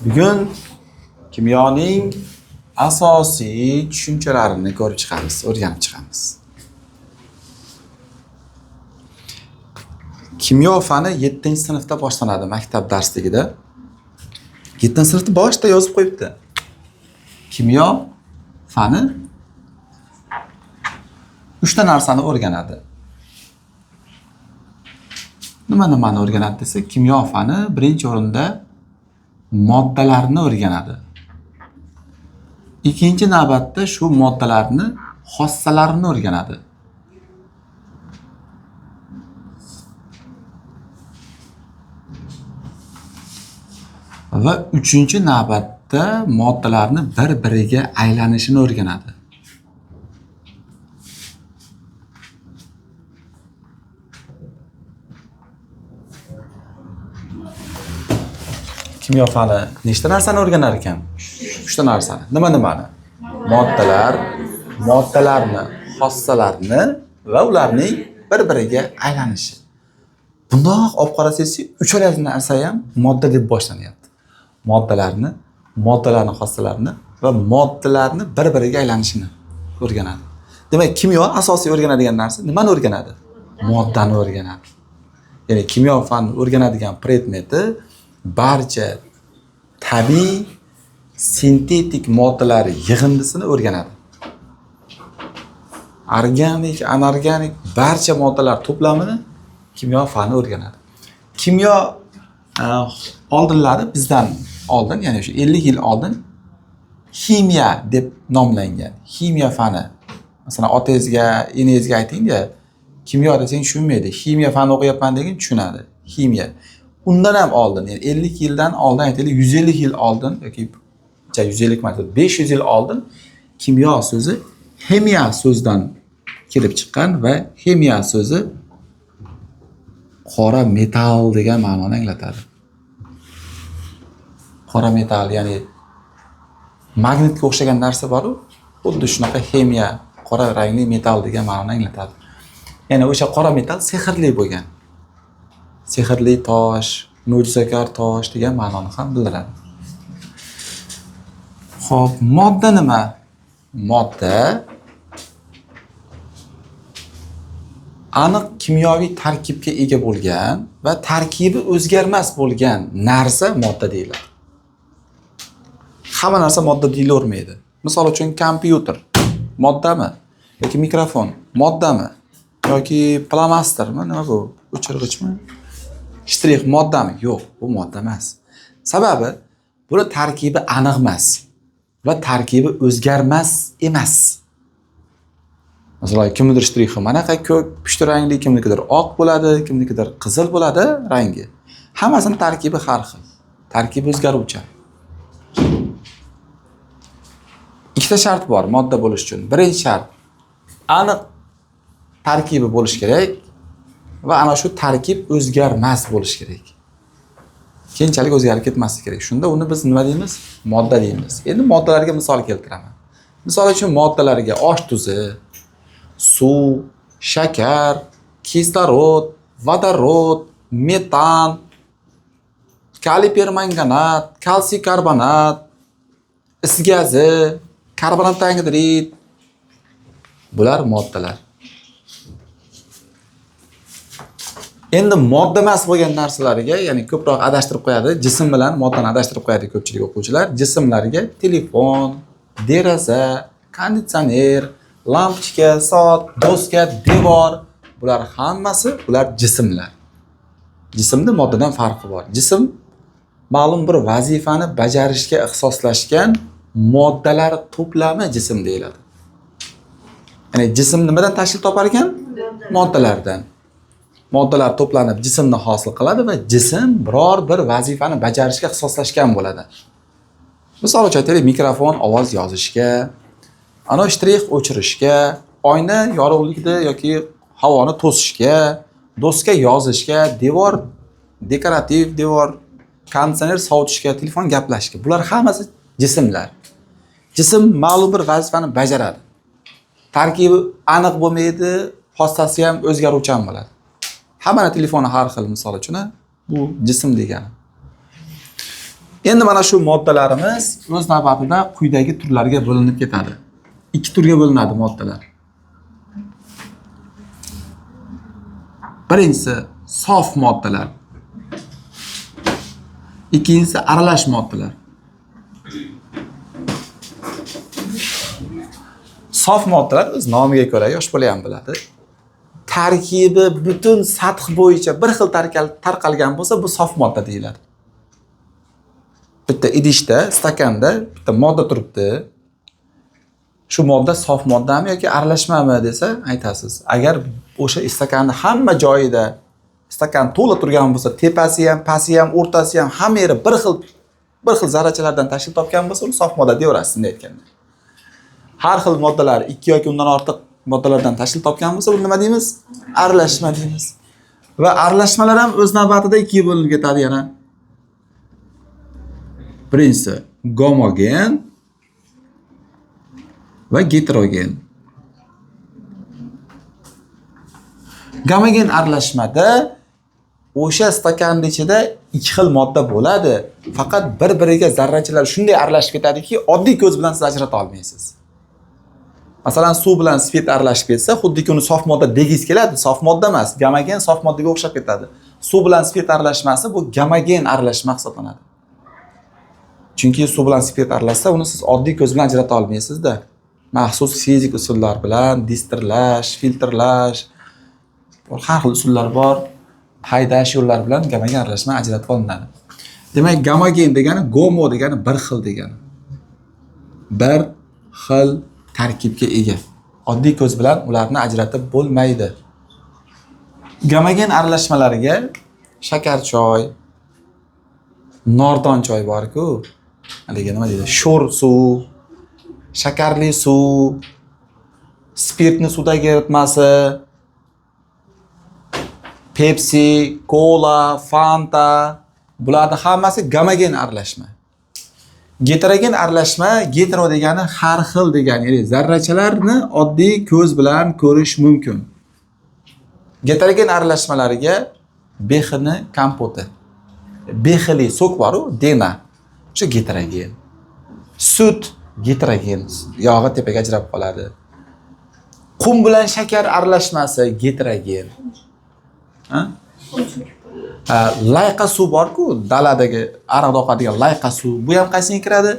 Bugun kimyoning asosiy tushunchalarini ko'rib chiqamiz, o'rganib chiqamiz. Kimyo fani 7-sinfda boshlanadi maktab darsligida. 7-sinfda boshida yozib qo'yibdi. Kimyo fani 3 ta narsani o'rganadi. Nimani o'rganadi desa, kimyo fani birinchi o'rinda moddalarni o'rganadi. Ikkinchi navbatda shu moddalarni xossalarini o'rganadi. Va uchinchi navbatda moddalarni bir-biriga aylanishini o'rganadi. Kimyo fani nechta narsani o'rganar ekan? 3 ta narsani. Nimani? Moddalar, moddalarni, xossalarni va ularning bir-biriga aylanishi. Bundoq olib qarasangiz, uchala narsa ham modda deb boshlanyapti. Moddalarni, xossalarini va moddalarni bir-biriga aylanishini o'rganadi. Demak, kimyo asosiy o'rganadigan narsa nimani o'rganadi? Moddani o'rganadi. Ya'ni kimyo fani o'rganadigan predmeti barcha tabiiy sintetik moddalar yig'indisini o'rganadi. Organik, anorganik barcha moddalar to'plamini kimyo fani o'rganadi. Kimyo oldinlari bizdan oldin, ya'ni o'sha 50 yil oldin ximiya deb nomlangan. Ximiya fani. Masalan, otangizga, enangizga ayting-da, kimyo desang tushunmaydi. Ximiya fani o'qiyapman degan tushunadi. Ximiya. Undan ham oldin, ya'ni 50 yildan oldin, aytaylik 150 yil oldin yoki 150 emas, 500 yil oldin kimyo so'zi ximiya so'zidan kelib chiqqan va ximiya so'zi qora metal degan ma'noni anglatadi. Qora metal, ya'ni magnitga o'xshagan narsa bor-ku, xuddi shunaqa ximiya, qora rangli metal degan ma'noni anglatadi. Ya'ni o'sha qora metal sehrli bo'lgan. Sehrli tosh, mo'jizakor tosh degan ma'noni ham bildiradi. Xo'p, modda nima? Modda aniq kimyoviy tarkibga ega bo'lgan va tarkibi o'zgarmas bo'lgan narsa modda deyiladi. Hamma narsa modda deyilavermaydi. Misol uchun kompyuter moddami? Yoki mikrofon moddami? Yoki plamastermi? Nima bu? O'chirgichmi? Shtrix moddami? Yo'q, bu modda emas. Sababi buni tarkibi aniq emas va tarkibi o'zgarmas emas. Masalan, kimnidir shtrixi manaqa ko'k, pushti rangli, kimnikidir oq bo'ladi, kimnikidir qizil bo'ladi rangi. Hammasining tarkibi har xil. Tarkibi o'zgaruvchan. Ikkita shart bor modda bo'lish uchun. Birinchi shart aniq tarkibi bo'lish kerak va ana shu tarkib o'zgarmas bo'lish kerak. Keyinchalik o'zgarib ketmasligi kerak. Shunda uni biz nima deymiz? Modda deymiz. Endi moddalarga misol keltiraman. Misol uchun moddalarga osh tuzi, suv, shakar, kislorod, vodorod, metan, kaliy permanganat, kalsiy karbonat, is gazi, karbonat angidrid. Bular moddalar. Endi modda emas bo'lgan narsalarga, ya'ni ko'proq adashtirib qo'yadi, jism bilan moddani adashtirib qo'yadi ko'pchilik o'quvchilar. Jismlarga telefon, deraza, konditsioner, lampochka, soat, doska, devor, bular hammasi jismlar. Jismning moddadan farqi bor. Jism ma'lum bir vazifani bajarishga ixtisoslashgan moddalar to'plami jism deyiladi. Ya'ni jism nimadan tashkil topar ekan? Moddalardan. Moddalar to'planib jismni hosil qiladi va jism biror bir vazifani bajarishga ixtisoslashgan bo'ladi. Misol uchun aytaylik, mikrofon ovoz yozishga, ana shtrix o'chirishga, oyna yorug'likni yoki havoni to'sishga, doska yozishga, devor dekorativ devor, konditsioner sovutishga, telefon gaplashishga. Bular hammasi jismlar. Jism ma'lum bir vazifani bajaradi. Tarkibi aniq bo'lmaydi, xossasi ham o'zgaruvchan bo'ladi. Hammani telefoni har xil, misol uchun bu jism degani. Endi mana shu moddalarimiz o'z navbatida quyidagi turlarga bo'linib ketadi. 2 turga bo'linadi moddalar. Birinchisi sof moddalar. Ikkinchisi aralash moddalar. Sof moddalar o'z nomiga ko'ra yosh bola ham biladi. Tarkibi butun sath bo'yicha bir xil tarqalgan bo'lsa, bu sof modda deyiladi. Bitta idishda, stakanda bitta modda turibdi. Shu modda sof moddami yoki aralashmami desa aytasiz. Agar o'sha stakanning hamma joyida stakan to'la turgan bo'lsa, tepasi ham, pasti ham, o'rtasi ham hamma yeri bir xil zarrachalardan tashkil topgan bo'lsa, uni sof modda deyaverasiz bunday aytganda. Har xil moddalar 2 yoki undan ortiq moddalardan tashkil topgan bo'lsa, buni nima deymiz? Aralashma deymiz. Va aralashmalar ham o'z navbatida 2 ga bo'linib ketadi yana. Birinchisi gomogen va heterogen. Gomogen aralashmada o'sha stakanning ichida 2 xil modda bo'ladi. Faqat bir-biriga zarrachalar shunday aralashib ketadiki, oddiy ko'z bilan siz ajrata olmaysiz. Masalan, suv bilan spirt aralashib ketsa, xuddiki uni sof modda degiz keladi. Sof modda emas, gomogen sof moddaga o'xshab ketadi. Suv bilan spirt aralashmasi bu gomogen aralashma hisoblanadi. Chunki suv bilan spirt aralashsa, uni siz oddiy ko'z bilan ajrata olmaysiz-da. Maxsus fizik usullar bilan distirlash, filtrlash, har xil usullar bor. Haydash yo'llari bilan gomogen aralashma ajratib olinadi. Demak, gomogen degani gomo degani bir xil degani. Bir xil tarkibga ega. Oddiy ko'z bilan ularni ajratib bo'lmaydi. Gomogen aralashmalariga shakar choy, nordon choy bor-ku, haligi nima deydi? Sho'r suv, shakarli suv, spirtni suvdagi eritmasi, Pepsi, Cola, Fanta, bularning hammasi gomogen aralashma. Heterogen aralashma, hetero degani har xil degani, ya'ni zarrachalarni oddiy ko'z bilan ko'rish mumkin. Heterogen aralashmalariga behini kompoti, behili sok bor-ku, dena. Shu heterogen. Sut heterogen, yog'i tepaga ajrab qoladi. Qum bilan shakar aralashmasi heterogen. Layqa suv bor-ku, daladagi ariqda oqadigan layqa suv, bu ham qaysiga kiradi?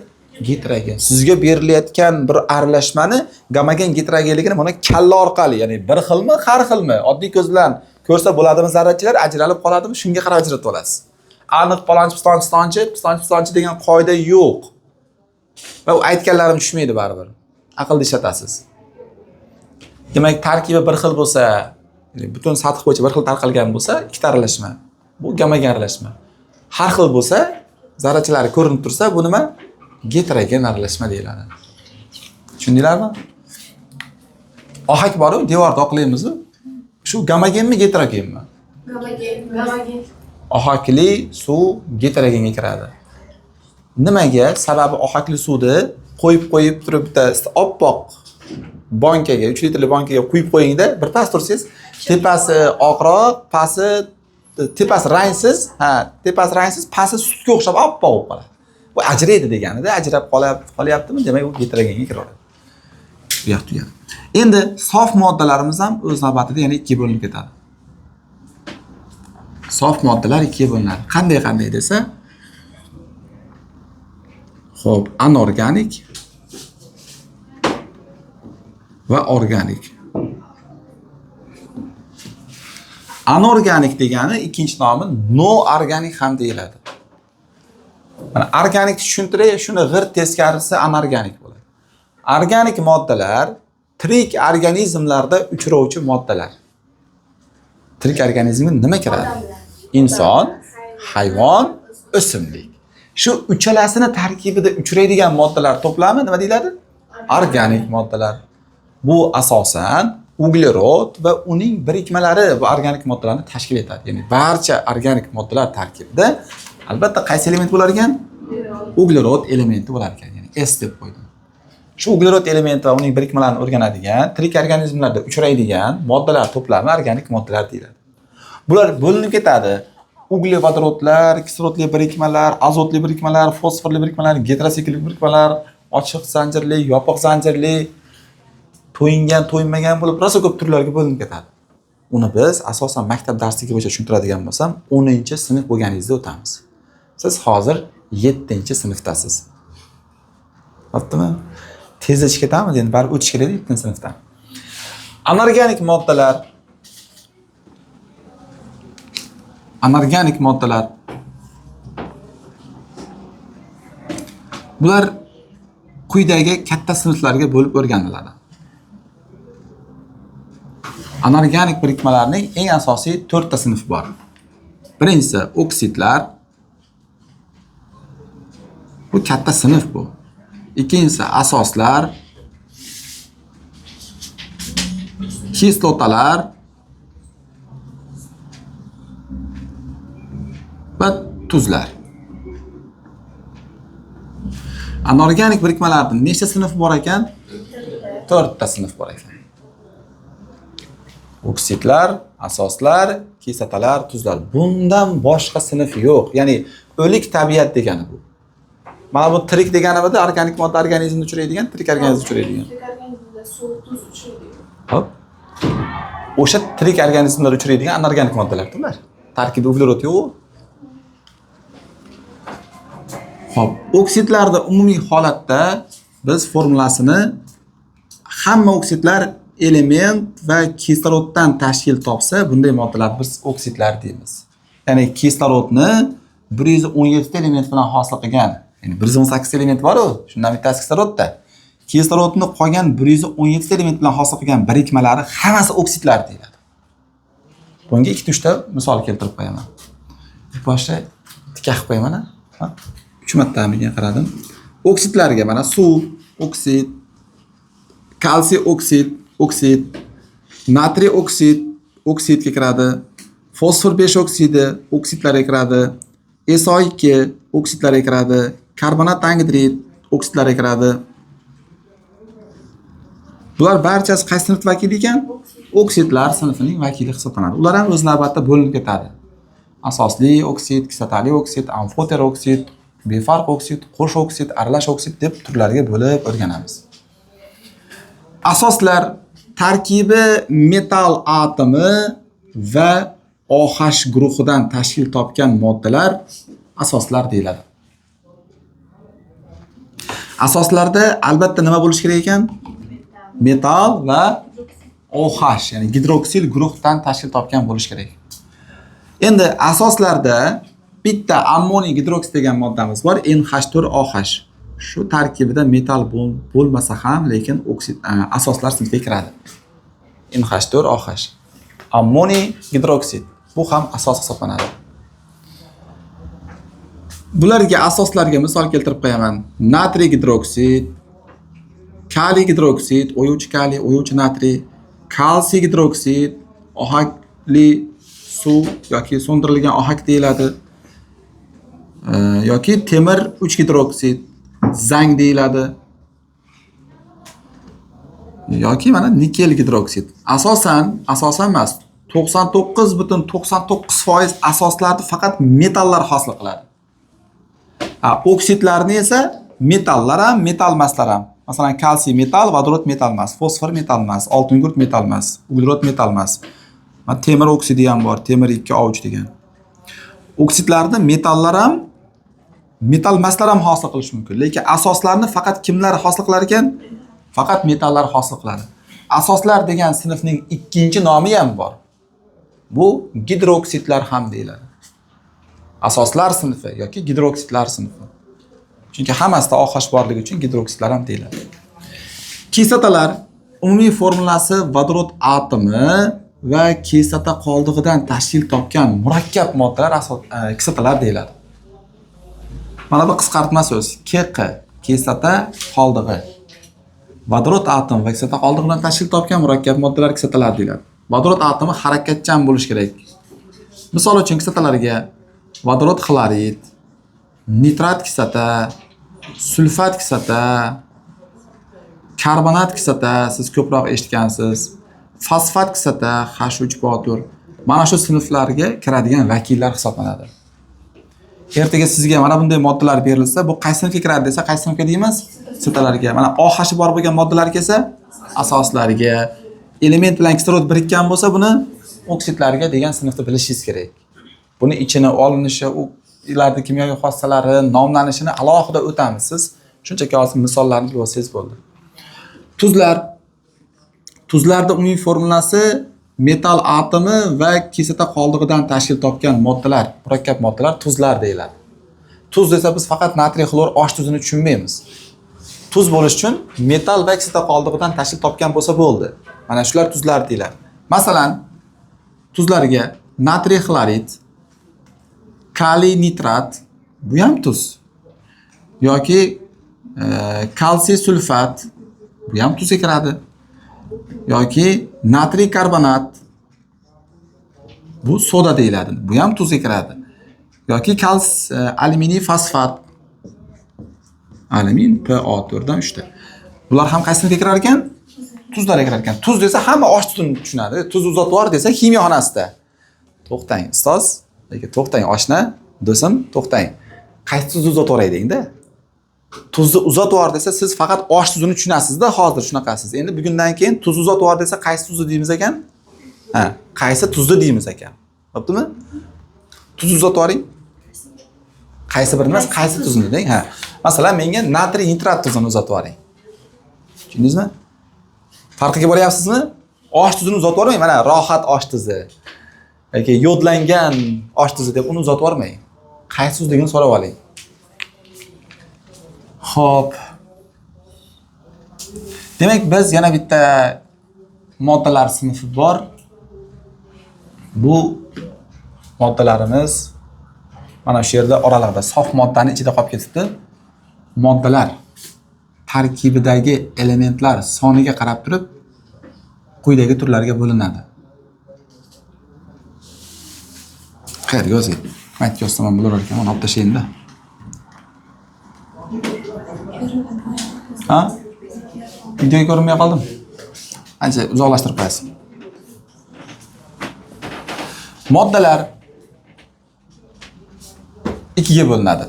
Heterogen. Sizga berilayotgan bir aralashmani gomogen heterogenligini mana kalla orqali, ya'ni bir xilmi, har xilmi, oddiy ko'z bilan ko'rsa bo'ladimi zarrachalar ajralib qoladimi, shunga qarab ajratib olasiz. Aniq pistonchi degan qoida yo'q. Va u aytganlarim tushmaydi baribir. Aqlni ishlatasiz. Demak, tarkibi bir xil bo'lsa, ya'ni butun sath bo'yicha bir xil tarqalgan bo'lsa, ikkita aralashma. Bu gomogen aralashma. Har xil bo'lsa, zarrachalari ko'rinib tursa, bu nima? Heterogen aralashma deyiladi. Tushundinglarmi? Ohak bor-ku, devorda oqlaymiz-ku. Shu gomogenmi, heterogenmi? Gomogen. Ohakli suv heterogenga kiradi. Nimaga? Sababi ohakli suvni qo'yib turib bitta oppoq bankaga, 3 litrli bankaga quyib qo'yingda, bir pas tursangiz, tepasi oqroq, tepasi rangsiz, pasti sutga o'xshab oppoq bo'lib qoladi. Bu ajraydi deganida, ajrab qolyaptimi? Demak, u heterogenga kiradi. Bu yoq tugadi. Endi sof moddalarimiz ham o'z navbatida yana 2 ga bo'linib ketadi. Sof moddalar 2 ga bo'linadi. Qanday desa, xo'p, anorganik va organik. Anorganik degani ikkinchi nomi no organik ham deyiladi. Mana organik tushuntiray, shuni g'ir teskarisi anorganik bo'ladi. Organik moddalar tirik organizmlarda uchrovchi moddalar. Tirik organizmga nima kiradi? Inson, hayvon, o'simlik. Shu uchalasini tarkibida uchraydigan moddalar to'plami nima deyiladi? Organik moddalar. Bu asosan uglerod va uning birikmalari bu organik moddalarni tashkil etadi. Ya'ni barcha organik moddalar tarkibida albatta qaysi element bo'lar ekan? Uglerod elementi bo'lar ekan. Ya'ni S deb qo'ydim. Shu uglerod elementi va uning birikmalarini o'rganadigan, tirik organizmlarda uchraydigan moddalar to'plami organik moddalar deyiladi. Bular bo'linib ketadi. uglevodorodlar, kislorodli birikmalar, azotli birikmalar, fosforli birikmalar, gidrosiklik birikmalar, ochiq zanjirli, yopiq zanjirli, to'yingan, to'yinmagan bo'lib, rosa ko'p turlarga bo'linib ketadi. Uni biz asosan maktab darsligi bo'yicha tushuntiradigan bo'lsam, 10-sinf bo'lganingizda o'tamiz. Siz hozir 7-sinfdasiz. Bo'ptimi? Tezda chiqib ketamiz, endi baribir o'tish kerak 7-sinfdan. Anorganik moddalar. Anorganik moddalar. Bular quyidagi katta sinflarga bo'lib o'rganiladi. Anorganik birikmalarning eng asosiy 4 ta sinfi bor. Birinchisi oksidlar. Bu katta sinf bu. Ikkinchisi asoslar, kislotalar va tuzlar. Anorganik birikmalarning nechta sinfi bor ekan? 4 ta sinf bor ekan. Oksidlar, asoslar, kislotalar, tuzlar. Bundan boshqa sinf yo'q. Ya'ni o'lik tabiat degani bu. Mana bu tirik deganimizda organik modda organizmda uchraydigan, tirik organizmda uchraydigan. Tirik organizmda suv, tuz uchraydi. Hop. O'sha tirik organizmlar uchraydigan anorganik moddalar ular. Tarkibida uglерод yo'q. Hop, oksidlarda umumiy holatda biz formulasini hamma oksidlar element va kisloroddan tashkil topsa, bunday moddalar biz oksidlar deymiz. Ya'ni kislorodni 117 element bilan hosil qilgan, ya'ni 118 element bor-ku, shundan bittasi kislorodda. Kislorodni qolgan 117 element bilan hosil qilgan birikmalari hammasi oksidlar deyiladi. Bunga 2-3 ta misol keltirib qo'yaman. Boshqa tikka qilib qo'yaman, ha? 3 marta menga qaradim. Oksidlarga mana suv, oksid, kalsiy oksid, oksid, natriy oksid, oksidga kiradi. Fosfor 5 oksidi oksidlarga kiradi. SO2 oksidlarga kiradi. Karbonat angidrid oksidlarga kiradi. Bular barchasi qaysi sinf vakili ekan? Oksidlar sinfining vakili hisoblanadi. Ular ham o'z navbatida bo'linib ketadi. Asosli oksid, kislotali oksid, amfoter oksid, befarq oksid, qo'sh oksid, aralash oksid deb turlarga bo'lib o'rganamiz. Asoslar tarkibi metal atomi va OH guruhidan tashkil topgan moddalar asoslar deyiladi. Asoslarda albatta nima bo'lish kerak ekan? Metal va OH, ya'ni gidroksil guruhdan tashkil topgan bo'lish kerak. Endi asoslarda bitta ammoniy gidroksid degan moddamiz bor, NH4OH. Shu tarkibida metal bo'lmasa ham, lekin oksid asoslar sinfiga kiradi. NH4OH. Ammoniy gidroksid. Bu ham asos hisoblanadi. Bularga asoslarga misol keltirib qo'yaman. Natriy gidroksid, kaliy gidroksid, o'yuvchi kaliy, o'yuvchi natriy, kalsiy gidroksid, ohakli suv yoki so'ndirilgan ohak deyiladi. Yoki temir 3 gidroksid, zang deyiladi. Yoki mana nikel gidroksid. Asosan emas, 99.99% asoslarni faqat metallar hosil qiladi. Oksidlarni esa metallar ham, metal emaslar ham. Masalan, kalsiy metal, vodorod metal emas, fosfor metal emas, oltingurt metal emas, uglerod metal emas. Temir oksidi ham bor, temir 2 ovuch degan. Oksidlarni metallar ham, metal emaslar ham hosil qilish mumkin. Lekin asoslarni faqat kimlar hosil qilar ekan? Faqat metallar hosil qiladi. Asoslar degan sinfning ikkinchi nomi ham bor. Bu gidroksidlar ham deyiladi. Asoslar sinfi yoki gidroksidlar sinfi. Chunki hammasida OH borligi uchun gidroksidlar ham deyiladi. Kislotalar umumiy formulasi vodorod atomi va kislota qoldig'idan tashkil topgan murakkab moddalar kislotalar deyiladi. Mana bu qisqartma so'z. KQ kislota qoldig'i. Vodorod atomi va kislota qoldig'idan tashkil topgan murakkab moddalar kislotalar deyiladi. Vodorod atomi harakatchan bo'lish kerak. Misol uchun kislotalarga vodorod xlorid, nitrat kislota, sulfat kislota, karbonat kislota, siz ko'proq eshitgansiz, fosfat kislota, H3 botur, mana shu sinflarga kiradigan vakillar hisoblanadi. Ertaga sizga mana bunday moddalar berilsa, bu qaysi sinfga kiradi desa, qaysi sinfga deymiz? Sitalarga. Mana OH bor bo'lgan moddalar kelsa, asoslariga, element bilan kislorod birikkan bo'lsa, buni oksidlarga degan sinfni bilishingiz kerak. Buni ichini olinishi, u ilarda kimyoviy xossalari, nomlanishini alohida o'tamiz. Siz shunchaki hozir misollarni bilib olsangiz bo'ldi. Tuzlar. Tuzlarning umumiy formulasi metal atomi va kislota qoldig'idan tashkil topgan moddalar, murakkab moddalar tuzlar deyiladi. Tuz desa biz faqat natriy xlor osh tuzini tushunmaymiz. Tuz bo'lish uchun metal va kislota qoldig'idan tashkil topgan bo'lsa bo'ldi. Mana shular tuzlar deyiladi. Masalan, tuzlarga natriy xlorid, kaliy nitrat, bu ham tuz. Yoki kalsiy sulfat, bu ham tuzga kiradi. Yoki natriy karbonat, bu soda deyiladi. Bu ham tuzga kiradi. Yoki alyuminiy fosfat, alyumin PO4 dan 3 ta. Bular ham qaysi sinfga kirar ekan? Tuzlarga kirar ekan. Tuz desa hamma osh tuzini tushunadi. Tuz uzotvor desa kimyoxonasida. To'xtang, ustoz. Lekin to'xtang, oshna, do'stim, to'xtang. Qaysi tuzni uzotvor edingda? Tuzni uzotvor desa siz faqat osh tuzini tushunasizda, hozir shunaqasiz. Endi bugundan keyin tuz uzotvor desa qaysi tuzni deymiz ekan? Ha, qaysi tuzni deymiz ekan. Bo'ptimi? Tuz uzotvoring. Qaysi birini emas, qaysi tuzni deng. Ha. Masalan, menga natriy nitrat tuzini uzotvoring. Tushundingizmi? Farqiga boryapsizmi? Osh tuzini uzotvormang, mana rohat osh tuzi. Yoki yodlangan osh tuzi deb uni uzotvormang. Qaysi tuzligini so'rab oling. Xo'p. Demak, biz yana bitta moddalar sinfi bor. Bu moddalarimiz mana shu yerda oralarda sof moddani ichida qolib ketibdi. Moddalar tarkibidagi elementlar soniga qarab turib quyidagi turlarga bo'linadi. Qayerga yozing? Mayt yozsam ham bo'lar ekan, uni olib tashlayinda. Ha? Videoga ko'rinmay qoldim. Ancha uzoqlashtirib qo'yasiz. Moddalar ikkiga bo'linadi.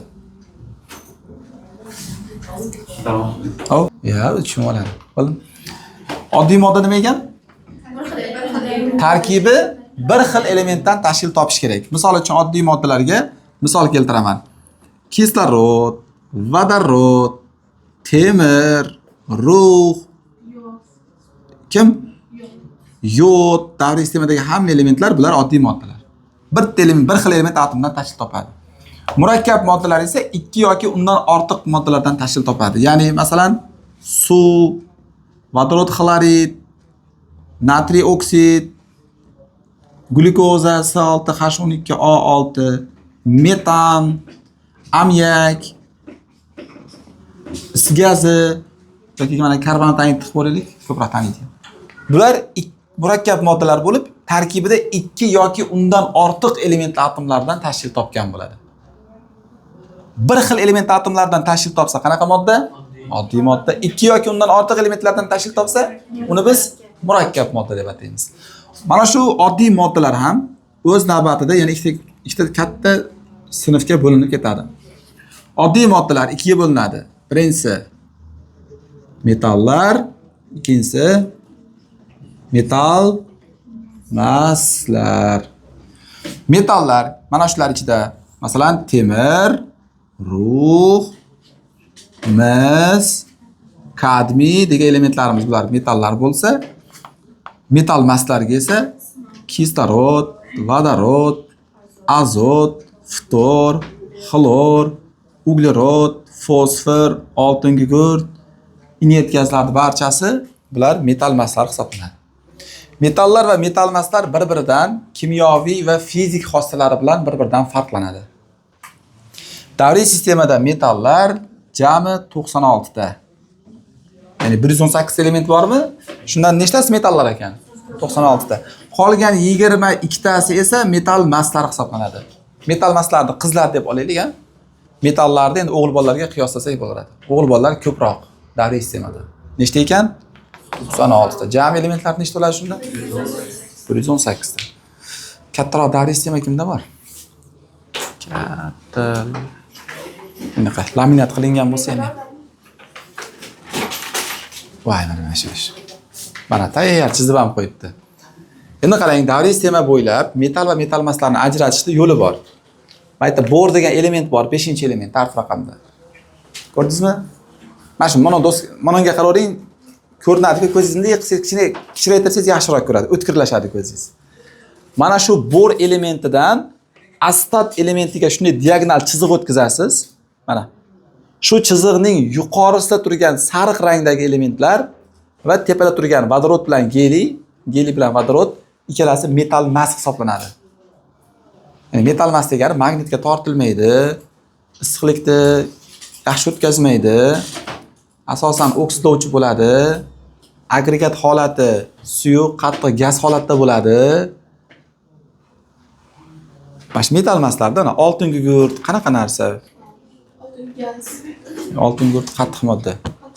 Tamam. Ya, tushunib oladi. Bo'ldi. Oddiy modda nima ekan? Tarkibi bir xil elementdan tashkil topish kerak. Misol uchun oddiy moddalarga misol keltiraman. Kislorod, vodorod, temir, rux, kim? Yod, davriy sistemadagi hamma elementlar bular oddiy moddalar. Bir xil element atomdan tashkil topadi. Murakkab moddalar esa ikki yoki undan ortiq moddalardan tashkil topadi. Ya'ni masalan suv, vodorod xlorid, natriy oksid, glyukoza C6H12O6, metan, amyak, is gazi yoki mana karbonatni aytib qo'yaylik, ko'proq taniydi. Bular murakkab moddalar bo'lib, tarkibida ikki yoki undan ortiq element atomlardan tashkil topgan bo'ladi. Bir xil element atomlardan tashkil topsa qanaqa modda? Oddiy modda. Ikki yoki undan ortiq elementlardan tashkil topsa, uni biz murakkab modda deb ataymiz. Mana shu oddiy moddalar ham o'z navbatida, ya'ni ikkita katta sinfga bo'linib ketadi. Oddiy moddalar ikkiga bo'linadi. Birinchisi metallar, ikkinchisi metal maslar. Metallar mana shular ichida masalan temir, rux, mis, kadmiy degan elementlarimiz bular metallar bo'lsa, metal maslarga esa kislorod, vodorod, azot, ftor, xlor, uglerod, fosfor, oltin gugurt, inert gazlarning barchasi bular metal maslar hisoblanadi. Metallar va metal maslar bir-biridan kimyoviy va fizik xossalari bilan bir-biridan farqlanadi. Davriy sistemada metallar jami 96 ta. Ya'ni 118 element bormi? Shundan nechtasi metallar ekan? 96 ta. Qolgan 22 tasi esa metal maslar hisoblanadi. Metal maslarni qizlar deb olaylik, ha? Metallarni endi o'g'il bolalarga qiyoslasak bo'laradi. O'g'il bolalar ko'proq davriy sistemada. Nechta ekan? 96 ta. Jami elementlar nechta bo'ladi shunda? 118 ta. Kattaroq davriy sistema kimda bor? Katta. Bunaqa laminat qilingan bo'lsa yana. Voy, mana shu. Mana tayyor chizib ham qo'yibdi. Endi qarang, davriy sistema bo'ylab metal va metal emaslarni ajratishning yo'li bor. Mayda bor degan element bor, 5-element tartib raqamda. Ko'rdingizmi? Mana shu mononga qaravering, ko'rinadi-ku, ko'zingizni kichraytirsangiz yaxshiroq ko'radi, o'tkirlashadi ko'zingiz. Mana shu bor elementidan astat elementiga shunday diagonal chiziq o'tkazasiz. Mana shu chiziqning yuqorisida turgan sariq rangdagi elementlar va tepada turgan vodorod bilan geliy bilan vodorod ikkalasi metal mas hisoblanadi. Ya'ni metal mas degani magnitga tortilmaydi, issiqlikni yaxshi o'tkazmaydi, asosan oksidlovchi bo'ladi, agregat holati suyuq, qattiq gaz holatda bo'ladi. Bash metal maslarda oltin gugurt qanaqa narsa? Gaz. Oltin gugurt qattiq modda,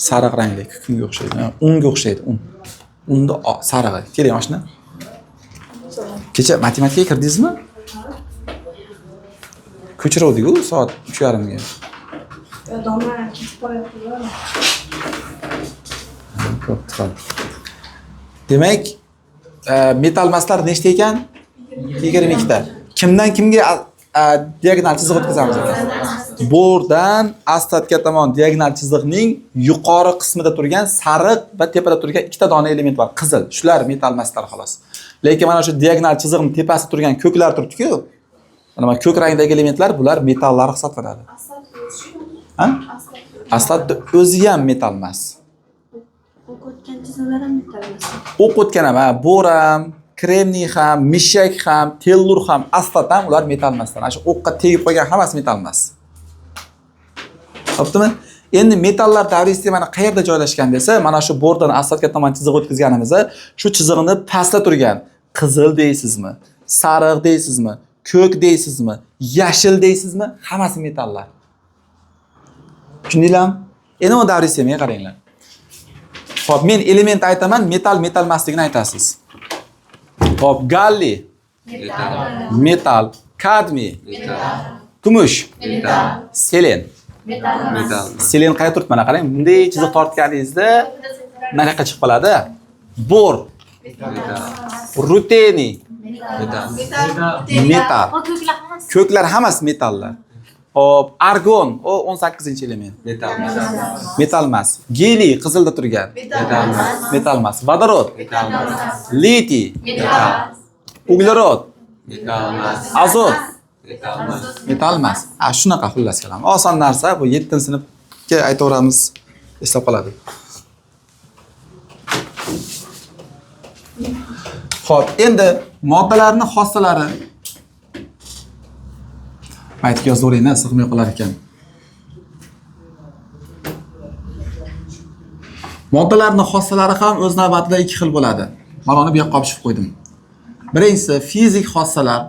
sariq rangli, kukunga o'xshaydi, unga o'xshaydi, un. Unda sarig'i. Keling, oshna. Kecha matematikaga kirdingizmi? Ko'chiruvdik-ku soat 3:30 ga. Domla ketib qo'yaptilar. Demak, metal maslar nechta ekan? 22 ta. Kimdan kimga diagonal chiziq o'tkazamiz ekan? Bordan astatga tomon diagonal chiziqning yuqori qismida turgan sariq va tepada turgan ikkita dona element bor, qizil. Shular metal maslar xolos. Lekin mana shu diagonal chiziqning tepasida turgan ko'klar turibdi-ku. Mana ko'k rangdagi elementlar bular metallar hisoblanadi. Ha? Aslat o'zi ham metal emas. O'q o'tgan chiziqlar ham metal emas. O'q o'tgan ham, bor ham, kremniy ham, mishak ham, tellur ham, astat ham ular metal emaslar. Ana shu o'qqa tegib qolgan hammasi metal emas. Xo'pmi? Endi metallar davriy sistemani qayerda joylashgan desa, mana shu bordan astatga tomon chiziq o'tkazganimizda, shu chiziqni pastda turgan qizil deysizmi, sariq deysizmi, ko'k deysizmi, yashil deysizmi, hammasi metallar. Tushundinglarmi? Endi bu davriy sistemaga qaranglar. Xo'p, men element aytaman, metal emasligini aytasiz. Xo'p, galli metal, kadmiy kumush, selen. Selen qayerda turibdi? Mana qarang, bunday chiziq tortganingizda nariyoqqa chiqib qoladi. Bor, ruteniy, metal. Ko'klar hammasi metallar. Hop, argon, o 18-element. Metal emas. Geliy qizilda turgan. Metal emas. Vodorod. Litiy. Uglerod. Azot. Metal emas. Shunaqa xullas kalam. Oson narsa, bu 7-sinfga aytaveramiz, eslab qoladi. Xo'p, endi moddalarning xossalari. Aytib yozaveringlar, sig'may qolar ekan. Moddalarning xossalari ham o'z navbatida ikki xil bo'ladi. Mana uni bu yoqqa olib chiqib qo'ydim. Birinchisi fizik xossalar.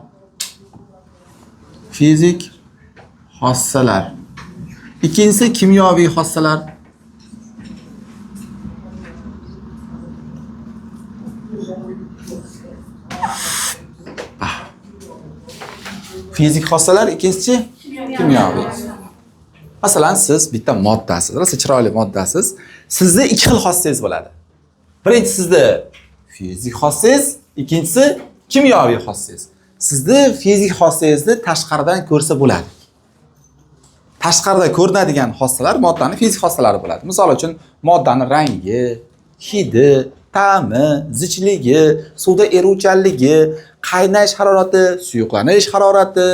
Fizik xossalar. Ikkinchisi kimyoviy xossalar. Fizik xossalar, ikkinchisi kimyoviy. Masalan, siz bitta moddasiz, rosa chiroyli moddasiz. Sizda ikki xil xossangiz bo'ladi. Birinchisi sizda fizik xossangiz, ikkinchisi kimyoviy xossangiz. Sizda fizik xossangizni tashqaridan ko'rsa bo'ladi. Tashqarida ko'rinadigan xossalar moddaning fizik xossalari bo'ladi. Misol uchun, moddaning rangi, hidi, ta'mi, zichligi, suvda eruvchanligi, qaynash harorati, suyuqlanish harorati,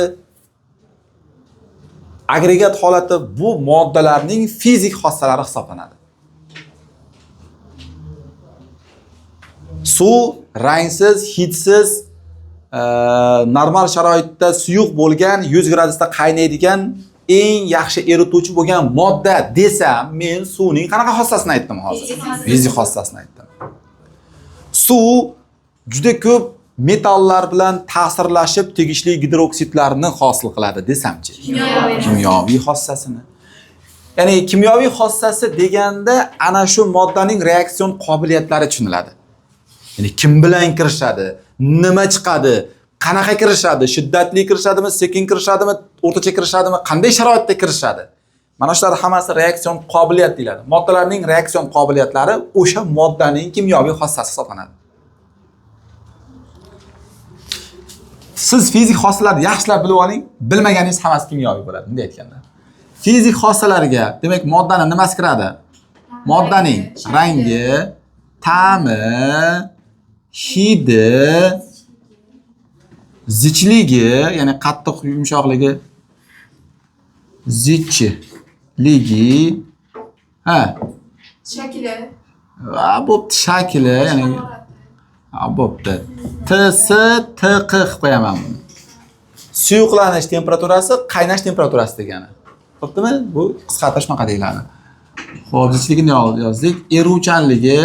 agregat holati bu moddalarning fizik xossalari hisoblanadi. Suv rangsiz, hidsiz, normal sharoitda suyuq bo'lgan, 100 gradusda qaynaydigan eng yaxshi erituvchi bo'lgan modda desam, men suvning qanaqa xossasini aytdim hozir? Fizik xossasini aytdim. Suv juda ko'p metallar bilan ta'sirlashib tegishli gidroksidlarni hosil qiladi desamchi. Kimyoviy xossasini. Ya'ni kimyoviy xossasi deganda ana shu moddaning reaksion qobiliyatlari tushuniladi. Ya'ni kim bilan kirishadi, nima chiqadi, qanaqa kirishadi? Shiddatli kirishadimi, sekin kirishadimi, o'rtacha kirishadimi, qanday sharoitda kirishadi? Mana shular hammasi reaksion qobiliyat deyiladi. Moddalarning reaksion qobiliyatlari o'sha moddaning kimyoviy xossasi hisoblanadi. Siz fizik xossalarni yaxshilab bilib oling, bilmaganingiz hammasi kimyoviy bo'ladi, bunday aytganda. Fizik xossalarga, demak, moddaning nimasi kiradi? Moddaning rangi, ta'mi, hidi, zichligi, ya'ni qattiq yumshoqligi, zichligi, Shakli. va bo'pti, shakli, ya'ni bo'pti. TS, TQ qilib qo'yaman buni. Suyuqlanish temperaturasi, qaynash temperaturasi degani. Bo'ptimi? Bu qisqartirish shunaqa deyiladi. Xo'p, zichligini yozdik. Eruvchanligi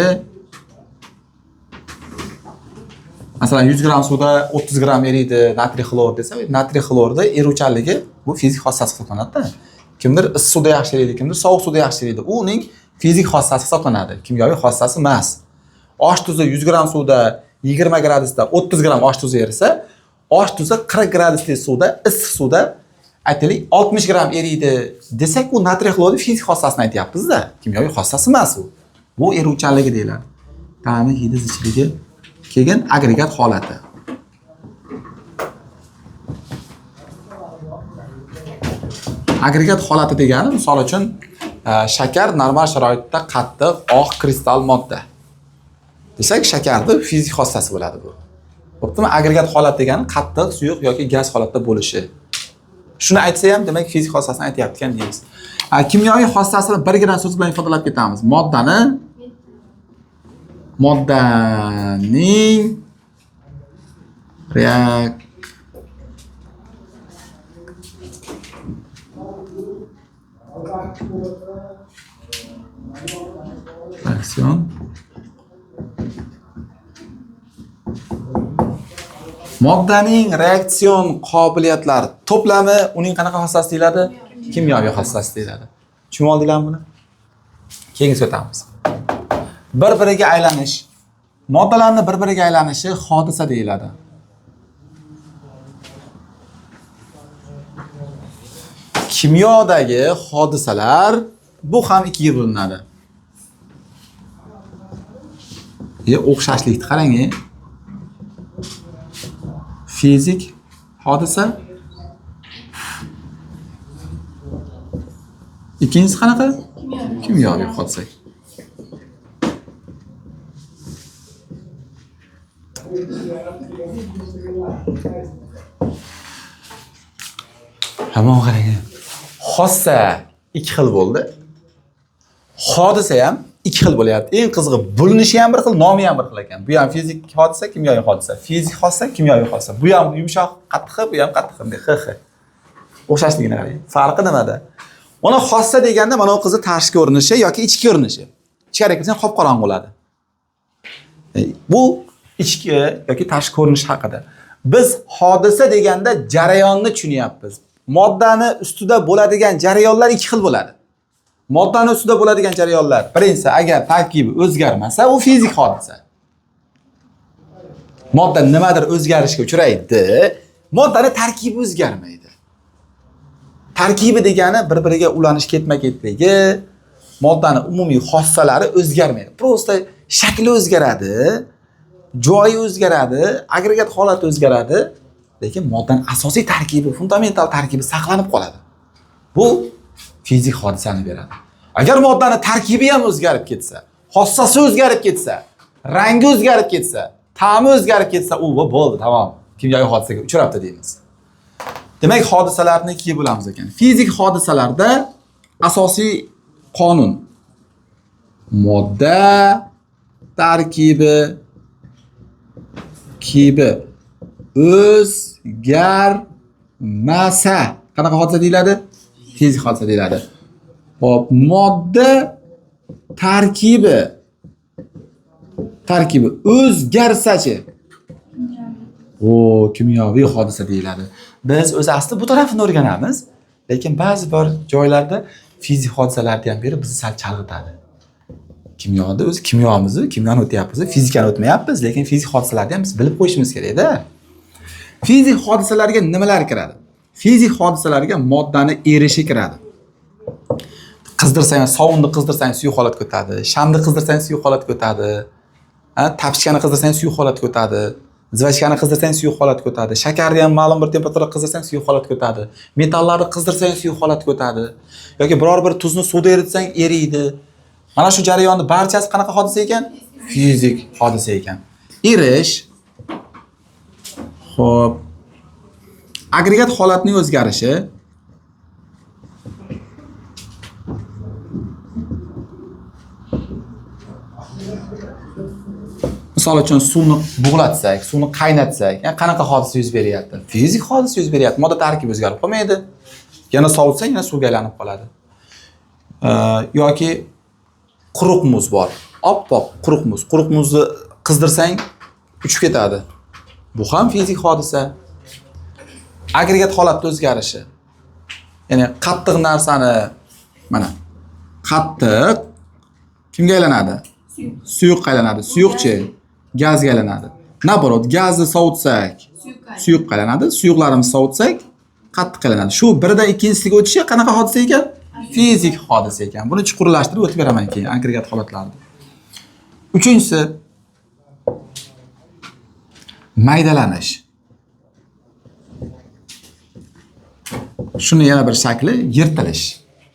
masalan 100 gram suvda 30 gram eriydi natriy xlor desa, natriy xlorda eruvchanligi bu fizik xossasi hisoblanadi-da. Kimdir issiq suvda yaxshi eriydi, kimdir sovuq suvda yaxshi eriydi. U uning fizik xossasi hisoblanadi, kimyoviy xossasi emas. Osh tuzi 100 gram suvda 20 gradusda 30 gram osh tuzi erisa, osh tuzi 40 gradusli suvda, issiq suvda aytaylik 60 gram eriydi desak, u natriy xlorning fizik xossasini aytyapmiz-da, kimyoviy xossasi emas u. Bu eruvchanligi deyiladi. Ta'mi, hidi, zichligi, keyin agregat holati. Agregat holati degani, misol uchun, shakar normal sharoitda qattiq oq kristal modda. Desak, shakarning fizik xossasi bo'ladi bu. Bo'ptimi? Agregat holat degani qattiq, suyuq yoki gaz holatda bo'lishi. Shuni aytsa ham, demak, fizik xossasini aytyapti ekan deymiz. Kimyoviy xossasini birgina so'z bilan ifodalab ketamiz. Moddaning reaksion moddaning reaksion qobiliyatlari to'plami uning qanaqa xossasi deyiladi? Kimyoviy xossasi deyiladi. Tushunib oldinglarmi buni? Keyin o'tamiz. Bir-biriga aylanish. Moddalarning bir-biriga aylanishi hodisa deyiladi. Kimyodagi hodisalar bu ham ikkiga bo'linadi. O'xshashlikni qarang. Fizik hodisa. Ikkinchisi qanaqa? Kimyoviy hodisa. Hamon qarang. Xossa ikki xil bo'ldi. Hodisa ham ikki xil bo'lyapti. Eng qizig'i bo'linishi ham bir xil, nomi ham bir xil ekan. Bu ham fizik hodisa, kimyoviy hodisa. Fizik hodisa, kimyoviy hodisa. Bu ham yumshoq qattiq, bu ham qattiq bunday x. O'xshashligini qarang. Farqi nimada? Mana xossa deganda mana bu qizni tashqi ko'rinishi yoki ichki ko'rinishi. Ichkari kirsa qop-qorong'i bo'ladi. Bu ichki yoki tashqi ko'rinish haqida. Biz hodisa deganda jarayonni tushunyapmiz. Moddani ustida bo'ladigan jarayonlar ikki xil bo'ladi. Moddani ustida bo'ladigan jarayonlar, birinchisi, agar tarkibi o'zgarmasa, u fizik hodisa. Modda nimadir o'zgarishga uchraydi, moddaning tarkibi o'zgarmaydi. Tarkibi degani bir-biriga ulanish ketma-ketligi, moddaning umumiy xossalari o'zgarmaydi. Prosta shakli o'zgaradi, joyi o'zgaradi, agregat holati o'zgaradi, lekin moddaning asosiy tarkibi, fundamental tarkibi saqlanib qoladi. Bu fizik hodisani beradi. Agar moddaning tarkibi ham o'zgarib ketsa, xossasi o'zgarib ketsa, rangi o'zgarib ketsa, ta'mi o'zgarib ketsa, u bo'ldi, tamom. Kimyoviy hodisaga uchrabdi deymiz. Demak, hodisalarni ikkiga bo'lamiz ekan. Fizik hodisalarda asosiy qonun modda tarkibi o'zgarmasa qanaqa hodisa deyiladi? Fizik hodisa deyiladi. Hop, modda tarkibi o'zgarsachi? Kimyoviy hodisa deyiladi. Biz o'zi asli bu tarafini o'rganamiz, lekin ba'zi bir joylarda fizik hodisalarni ham berib bizni sal chalg'itadi. Kimyoda o'zi kimyoni o'tyapmiz, fizikani o'tmayapmiz, lekin fizik hodisalarni ham biz bilib qo'yishimiz kerak-da. Fizik hodisalarga nimalar kiradi? Fizik hodisalarga moddani erishi kiradi. Qizdirsang, sovunni qizdirsang suyuq holatga o'tadi. Shamni qizdirsang suyuq holatga o'tadi. Tapchkani qizdirsang suyuq holatga o'tadi. Zvachkani qizdirsang suyuq holatga o'tadi. Shakarni ham ma'lum bir temperaturada qizdirsang suyuq holatga o'tadi. Metallarni qizdirsang suyuq holatga o'tadi. Yoki biror bir tuzni suvda eritsang eriydi. Mana shu jarayonni barchasi qanaqa hodisa ekan? Fizik hodisa ekan. Erish. Xo'p. Agregat holatning o'zgarishi misol uchun suvni bug'latsak, suvni qaynatsak, qanaqa hodisa yuz beryapti? Fizik hodisa yuz beryapti. Modda tarkibi o'zgarib qolmaydi. Yana sovitsang, yana suvga aylanib qoladi. Yoki quruq muz bor. Oppoq quruq muz. Quruq muzni qizdirsang uchib ketadi. Bu ham fizik hodisa. Agregat holatda o'zgarishi. Ya'ni qattiq narsani mana qattiq kimga aylanadi? Suyuqqa aylanadi. Suyuqchi gazga aylanadi. Naborot, gazni sovutsak suyuqqa aylanadi. Suyuqlarimizni sovutsak qattiq aylanadi. Shu biridan ikkinchisiga o'tishi qanaqa hodisa ekan? Fizik hodisa ekan. Buni chuqurlashtirib o'tib beraman keyin agregat holatlarni. Uchinchisi maydalanish. Shuni yana bir shakli yirtilish.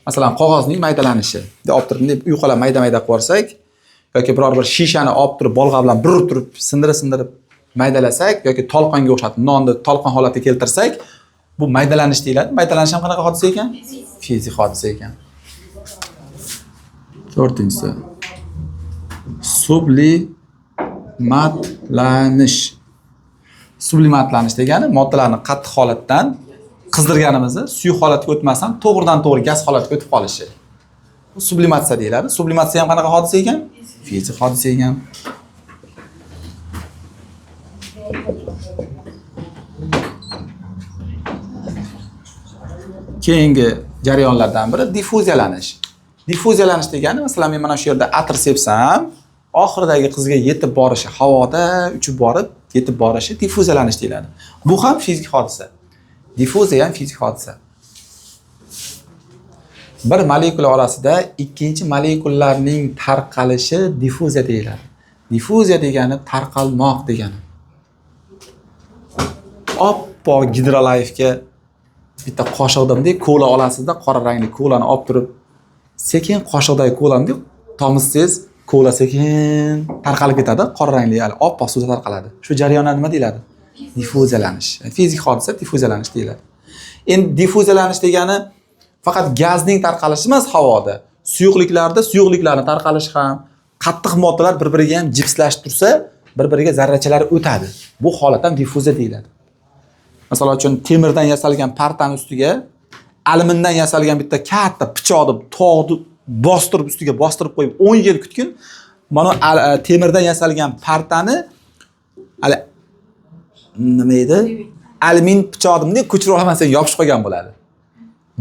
Masalan, qog'ozning maydalanishi. Olib turib, uyqalab mayda-mayda qilsak yoki biror bir shishani olib turib bolg'a bilan burib turib sindirib maydalasak yoki tolqonga o'xshatib nonni tolqon holatiga keltirsak, bu maydalanish deyiladi. Maydalanish ham qanaqa hodisa ekan? Fizik hodisa ekan. To'rtinchisi sublimatlanish. Sublimatlanish degani moddalarni qattiq holatdan qizdirganimizni suyuq holatga o'tmasdan to'g'ridan-to'g'ri gaz holatiga o'tib qolishi. Bu sublimatsiya deyiladi. Sublimatsiya ham qanaqa hodisa ekan? Fizik hodisa ekan. Keyingi jarayonlardan biri difuziyalanish. Difuziyalanish degani, masalan, men mana shu yerda atir sepsam, oxiridagi qizga yetib borishi, havoda uchib borib yetib borishi difuziyalanish deyiladi. Bu ham fizik hodisa. Difuziya ham fizik hodisa. Bir molekula orasida ikkinchi molekulalarning tarqalishi difuziya deyiladi. Difuziya degani tarqalmoq degani. Oppoq gidrolifga bitta qoshiqdimdek kola olasizda, qora rangli kolani olib turib, sekin qoshiqdagi kolani tomizsangiz, kola sekin tarqalib ketadi, qora rangli, ya'ni oppoq suvda tarqaladi. Shu jarayonlar nima deyiladi? Difuziyalanish. Fizik hodisa difuziyalanish deyiladi. Endi difuziyalanish degani faqat gazning tarqalishi emas havoda. Suyuqliklarning tarqalishi ham, qattiq moddalar bir-biriga ham jipslashib tursa, bir-biriga zarrachalari o'tadi. Bu holat ham difuziya deyiladi. Masalan uchun temirdan yasalgan partani ustiga alyumindan yasalgan bitta katta pichoqni tog'ni ustiga bostirib qo'yib 10 yil kutgin, mana temirdan yasalgan partani nima edi? Alyumin pichoqni ko'chirib olmasang yopishib qolgan bo'ladi.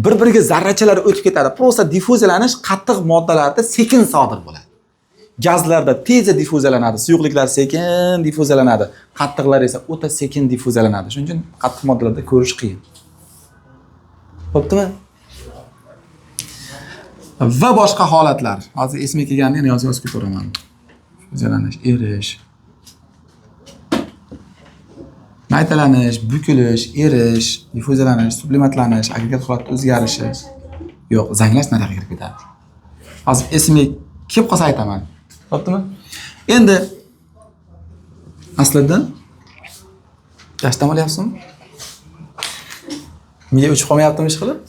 Bir-biriga zarrachalar o'tib ketadi. Prosta difuziyalanish qattiq moddalarda sekin sodir bo'ladi. Gazlarda tezda difuziyalanadi, suyuqliklar sekin difuziyalanadi, qattiqlar esa o'ta sekin difuziyalanadi. Shuning uchun qattiq moddalarda ko'rish qiyin. Bo'ptimi? Va boshqa holatlar. Hozir esimga kelganini yana yozib ketaman. Difuziyalanish, erish, maydalanish, bukilish, erish, difuziyalanish, sublimatlanish, agregat holatda o'zgarishi. Yo'q, zanglash narxiga kirib ketadi. Hozir esimga kelib qolsa aytaman. Bo'ptimi? Endi aslida gashtam olyapsizmi? Miya uchib qolmayaptimi ish qilib?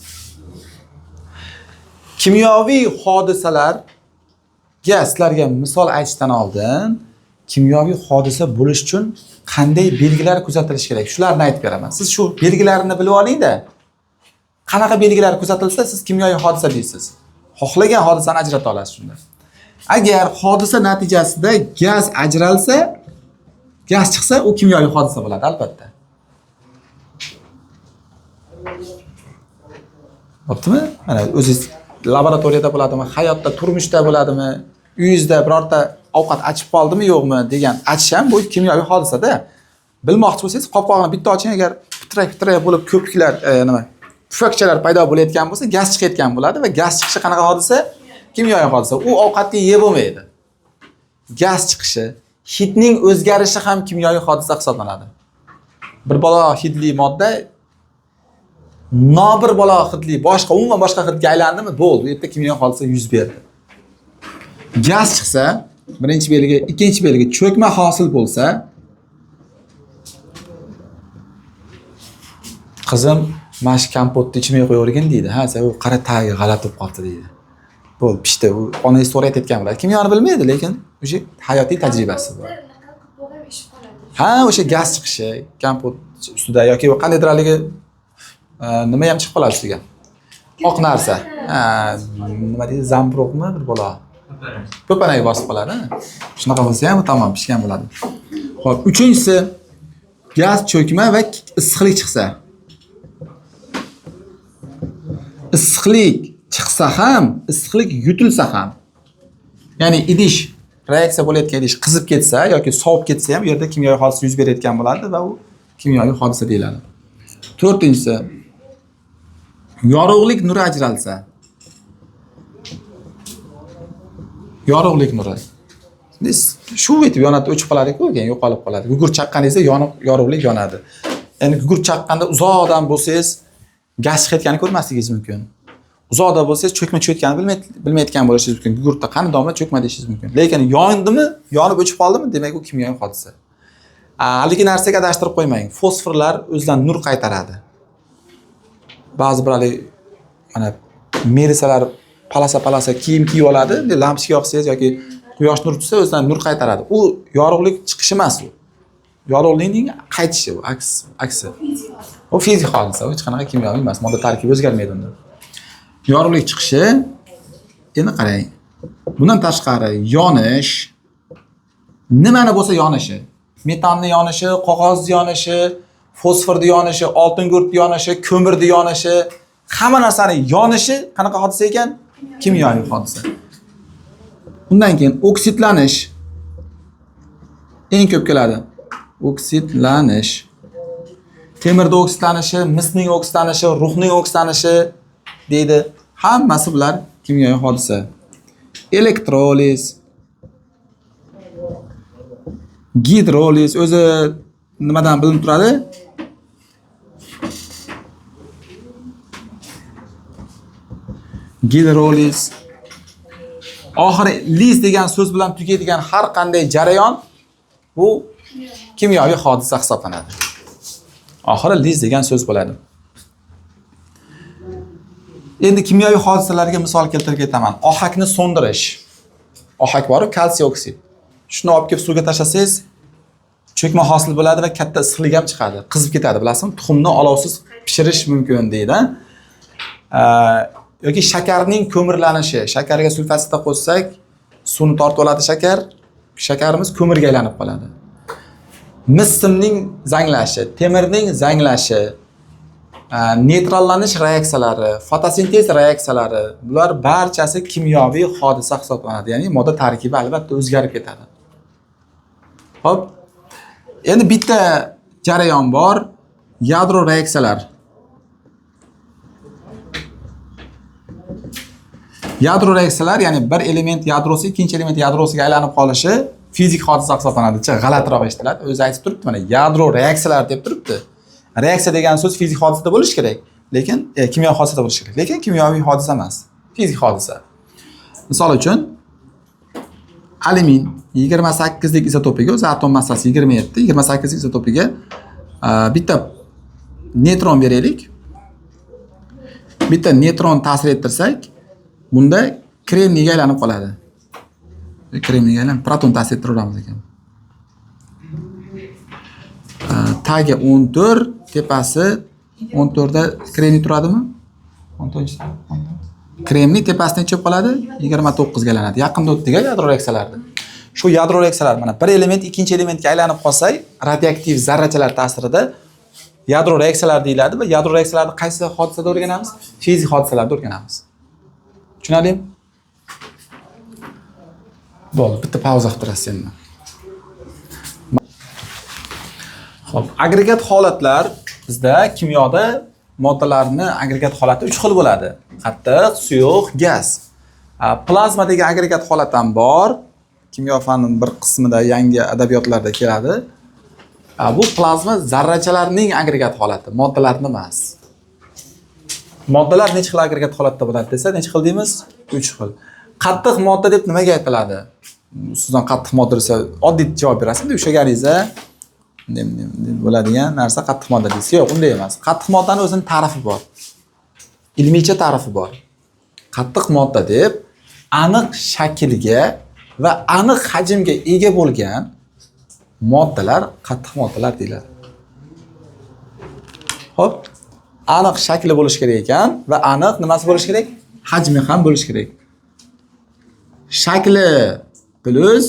Kimyoviy hodisalarga sizlarga misol aytishdan oldin, kimyoviy hodisa bo'lish uchun qanday belgilar kuzatilishi kerak? Shularni aytib beraman. Siz shu belgilarini bilib oling-da. Qanaqa belgilar kuzatilsa, siz kimyoviy hodisa deysiz. Xohlagan hodisani ajrata olasiz shunda. Agar hodisa natijasida gaz ajralsa, gaz chiqsa, u kimyoviy hodisa bo'ladi, albatta. Bo'ptimi? Mana o'zingiz laboratoriyada bo'ladimi, hayotda, turmushda bo'ladimi, uyingizda birorta ovqat achib qoldimi, yo'qmi degan achish ham bu kimyoviy hodisada. bilmoqchi bo'lsangiz, qopqog'ini bitta oching, agar pitrak bo'lib ko'piklar, nima, pufakchalar paydo bo'layotgan bo'lsa, gaz chiqayotgan bo'ladi va gaz chiqishi qanaqa hodisa? Kimyoviy hodisa. U ovqatni yeb bo'lmaydi. Gaz chiqishi, hidning o'zgarishi ham kimyoviy hodisa hisoblanadi. Bir balo hidli modda nobir balo hidli umuman boshqa hidga aylandimi, bo'ldi. Bu yerda kimyoviy hodisa yuz berdi. Gaz chiqsa, birinchi belgi, ikkinchi belgi cho'kma hosil bo'lsa, qizim mash kompotni ichmay qo'yavergin deydi. Ha, sen u qara tagiga g'alati bo'lib qoldi deydi. Bo'l, pishdi. U onangiz so'rayotgan bo'ladi. Kimyoni bilmaydi, lekin o'sha hayotiy tajribasi bor. Ha, o'sha gaz chiqishi, kompot ustida yoki qandaydir haligi nima ham chiqib qoladi ustiga. Oq narsa. Ha, nima deydi? Zamburug'mi bir bola? Ko'panaga bosib qoladi. Shunaqa bo'lsa ham tamom pishgan bo'ladi. Xo'p, uchinchisi gaz cho'kma va issiqlik chiqsa. Issiqlik chiqsa ham, issiqlik yutilsa ham. Ya'ni idish, reaksiya bo'layotgan idish qizib ketsa yoki sovib ketsa ham, u yerda kimyoviy hodisa yuz berayotgan bo'ladi va u kimyoviy hodisa deyiladi. To'rtinchisi yorug'lik nuri ajralsa. Yorug'lik nuri. Siz shu etib yonadi, o'chib qoladi-ku, keyin yo'qolib qoladi. Gugurt chaqqaningizda yonib, yorug'lik yonadi. Ya'ni gugurt chaqqanda uzoqdan bo'lsangiz, gaz chiqayotganini ko'rmasligingiz mumkin. Uzoqda bo'lsangiz, cho'kma cho'kayotganini bilmayotgan bo'lishingiz mumkin. Gugurtda qani domla cho'kma deyishingiz mumkin. Lekin yondimi, yonib o'chib qoldimi, demak u kimyoviy hodisa. Haligi narsaga adashtirib qo'ymang. Fosforlar o'zidan nur qaytaradi. Ba'zi bir mana merisalar palasa kiyim kiyib oladi, lampochka yoqsangiz yoki quyosh nuri tushsa o'zidan nur qaytaradi. U yorug'lik chiqishi emas u. Yorug'likning qaytishi, u aksi. U fizik hodisa, hech qanaqa kimyoviy emas, modda tarkibi o'zgarmaydi unda. Yorug'lik chiqishi, endi qarang. Bundan tashqari yonish, nimani bo'lsa yonishi, metanni yonishi, qog'ozni yonishi, fosforni yonishi, oltin gurtni yonishi, ko'mirni yonishi, hamma narsaning yonishi qanaqa hodisa ekan? Kimyoviy hodisa. Undan keyin oksidlanish eng ko'p keladi. Oksidlanish. Temirning oksidlanishi, misning oksidlanishi, ruhning oksidlanishi deydi. Hammasi bular kimyoviy hodisa. Elektroliz, gidroliz o'zi nimadan bilinib turadi? Gidroliz. Oxiri liz degan so'z bilan tugaydigan har qanday jarayon bu kimyoviy hodisa hisoblanadi. Oxiri liz degan so'z bo'ladi. Endi kimyoviy hodisalarga misol keltirib ketaman. Ohakni so'ndirish. Ohak bor-ku, kalsiy oksid. Shuni olib kelib suvga tashlasangiz, cho'kma hosil bo'ladi va katta issiqlik ham chiqadi. Qizib ketadi, bilasizmi? Tuxumni olovsiz pishirish mumkin deydi. Yoki shakarning ko'mirlanishi. Shakarga sulfatsida qo'shsak, suvni tortib oladi shakar. Shakarimiz ko'mirga aylanib qoladi. Misning zanglashi, temirning zanglashi, neytrallanish reaksiyalari, fotosintez reaksiyalari, bular barchasi kimyoviy hodisa hisoblanadi. Ya'ni modda tarkibi albatta o'zgarib ketadi. Xo'p. Endi bitta jarayon bor, yadro reaksiyalar. Yadro reaksiyalar, ya'ni bir element yadrosi ikkinchi element yadrosiga aylanib qolishi fizik hodisa hisoblanadi. G'alatiroq eshitiladi. O'zi aytib turibdi, mana yadro reaksiyalar deb turibdi. Reaksiya degan so'z fizik hodisada bo'lishi kerak, lekin kimyoviy hodisada bo'lishi kerak. Lekin kimyoviy hodisa emas, fizik hodisa. Misol uchun alyumin 28 lik izotopiga, o'zi atom massasi 27, 28 lik izotopiga bitta neytron beraylik. Bitta neytron ta'sir ettirsak, bunda kremniyga aylanib qoladi. Kremniyga aylanib proton ta'sir ettiramiz ekan. Tagi 14, tepasi 14 da kremniy turadimi? 14. Kremniy tepasida nechib qoladi? 29 ga aylanadi. Yaqinda o'tdiga yadro reaksiyalarida. Shu yadro reaksiyalar mana bir element ikkinchi elementga aylanib qolsa, radioaktiv zarrachalar ta'sirida yadro reaksiyalar deyiladi va yadro reaksiyalarni qaysi hodisada o'rganamiz? Fizik hodisalarda o'rganamiz. Tushunarlimi? Bo'ldi, bitta pauza qilib turasiz endi. Xo'p, agregat holatlar bizda kimyoda moddalarning agregat holati 3 xil bo'ladi. Qattiq, suyuq, gaz. Plazma degan agregat holat ham bor. Kimyo fanining bir qismida yangi adabiyotlarda keladi. Bu plazma zarrachalarning agregat holati, moddalarning emas. Moddalar necha xil agregat holatda bo'ladi desa, necha xil deymiz? 3 xil. Qattiq modda deb nimaga aytiladi? Sizdan qattiq modda desa, oddiy javob berasiz. O'shagaringizda bo'ladigan narsa qattiq modda deysiz. Yo'q, unday emas. Qattiq moddaning o'zining ta'rifi bor. Ilmiycha ta'rifi bor. Qattiq modda deb aniq shaklga va aniq hajmga ega bo'lgan moddalar qattiq moddalar deyiladi. Xo'p, aniq shakli bo'lish kerak ekan va aniq nimasi bo'lish kerak? Hajmi ham bo'lish kerak. Shakli plus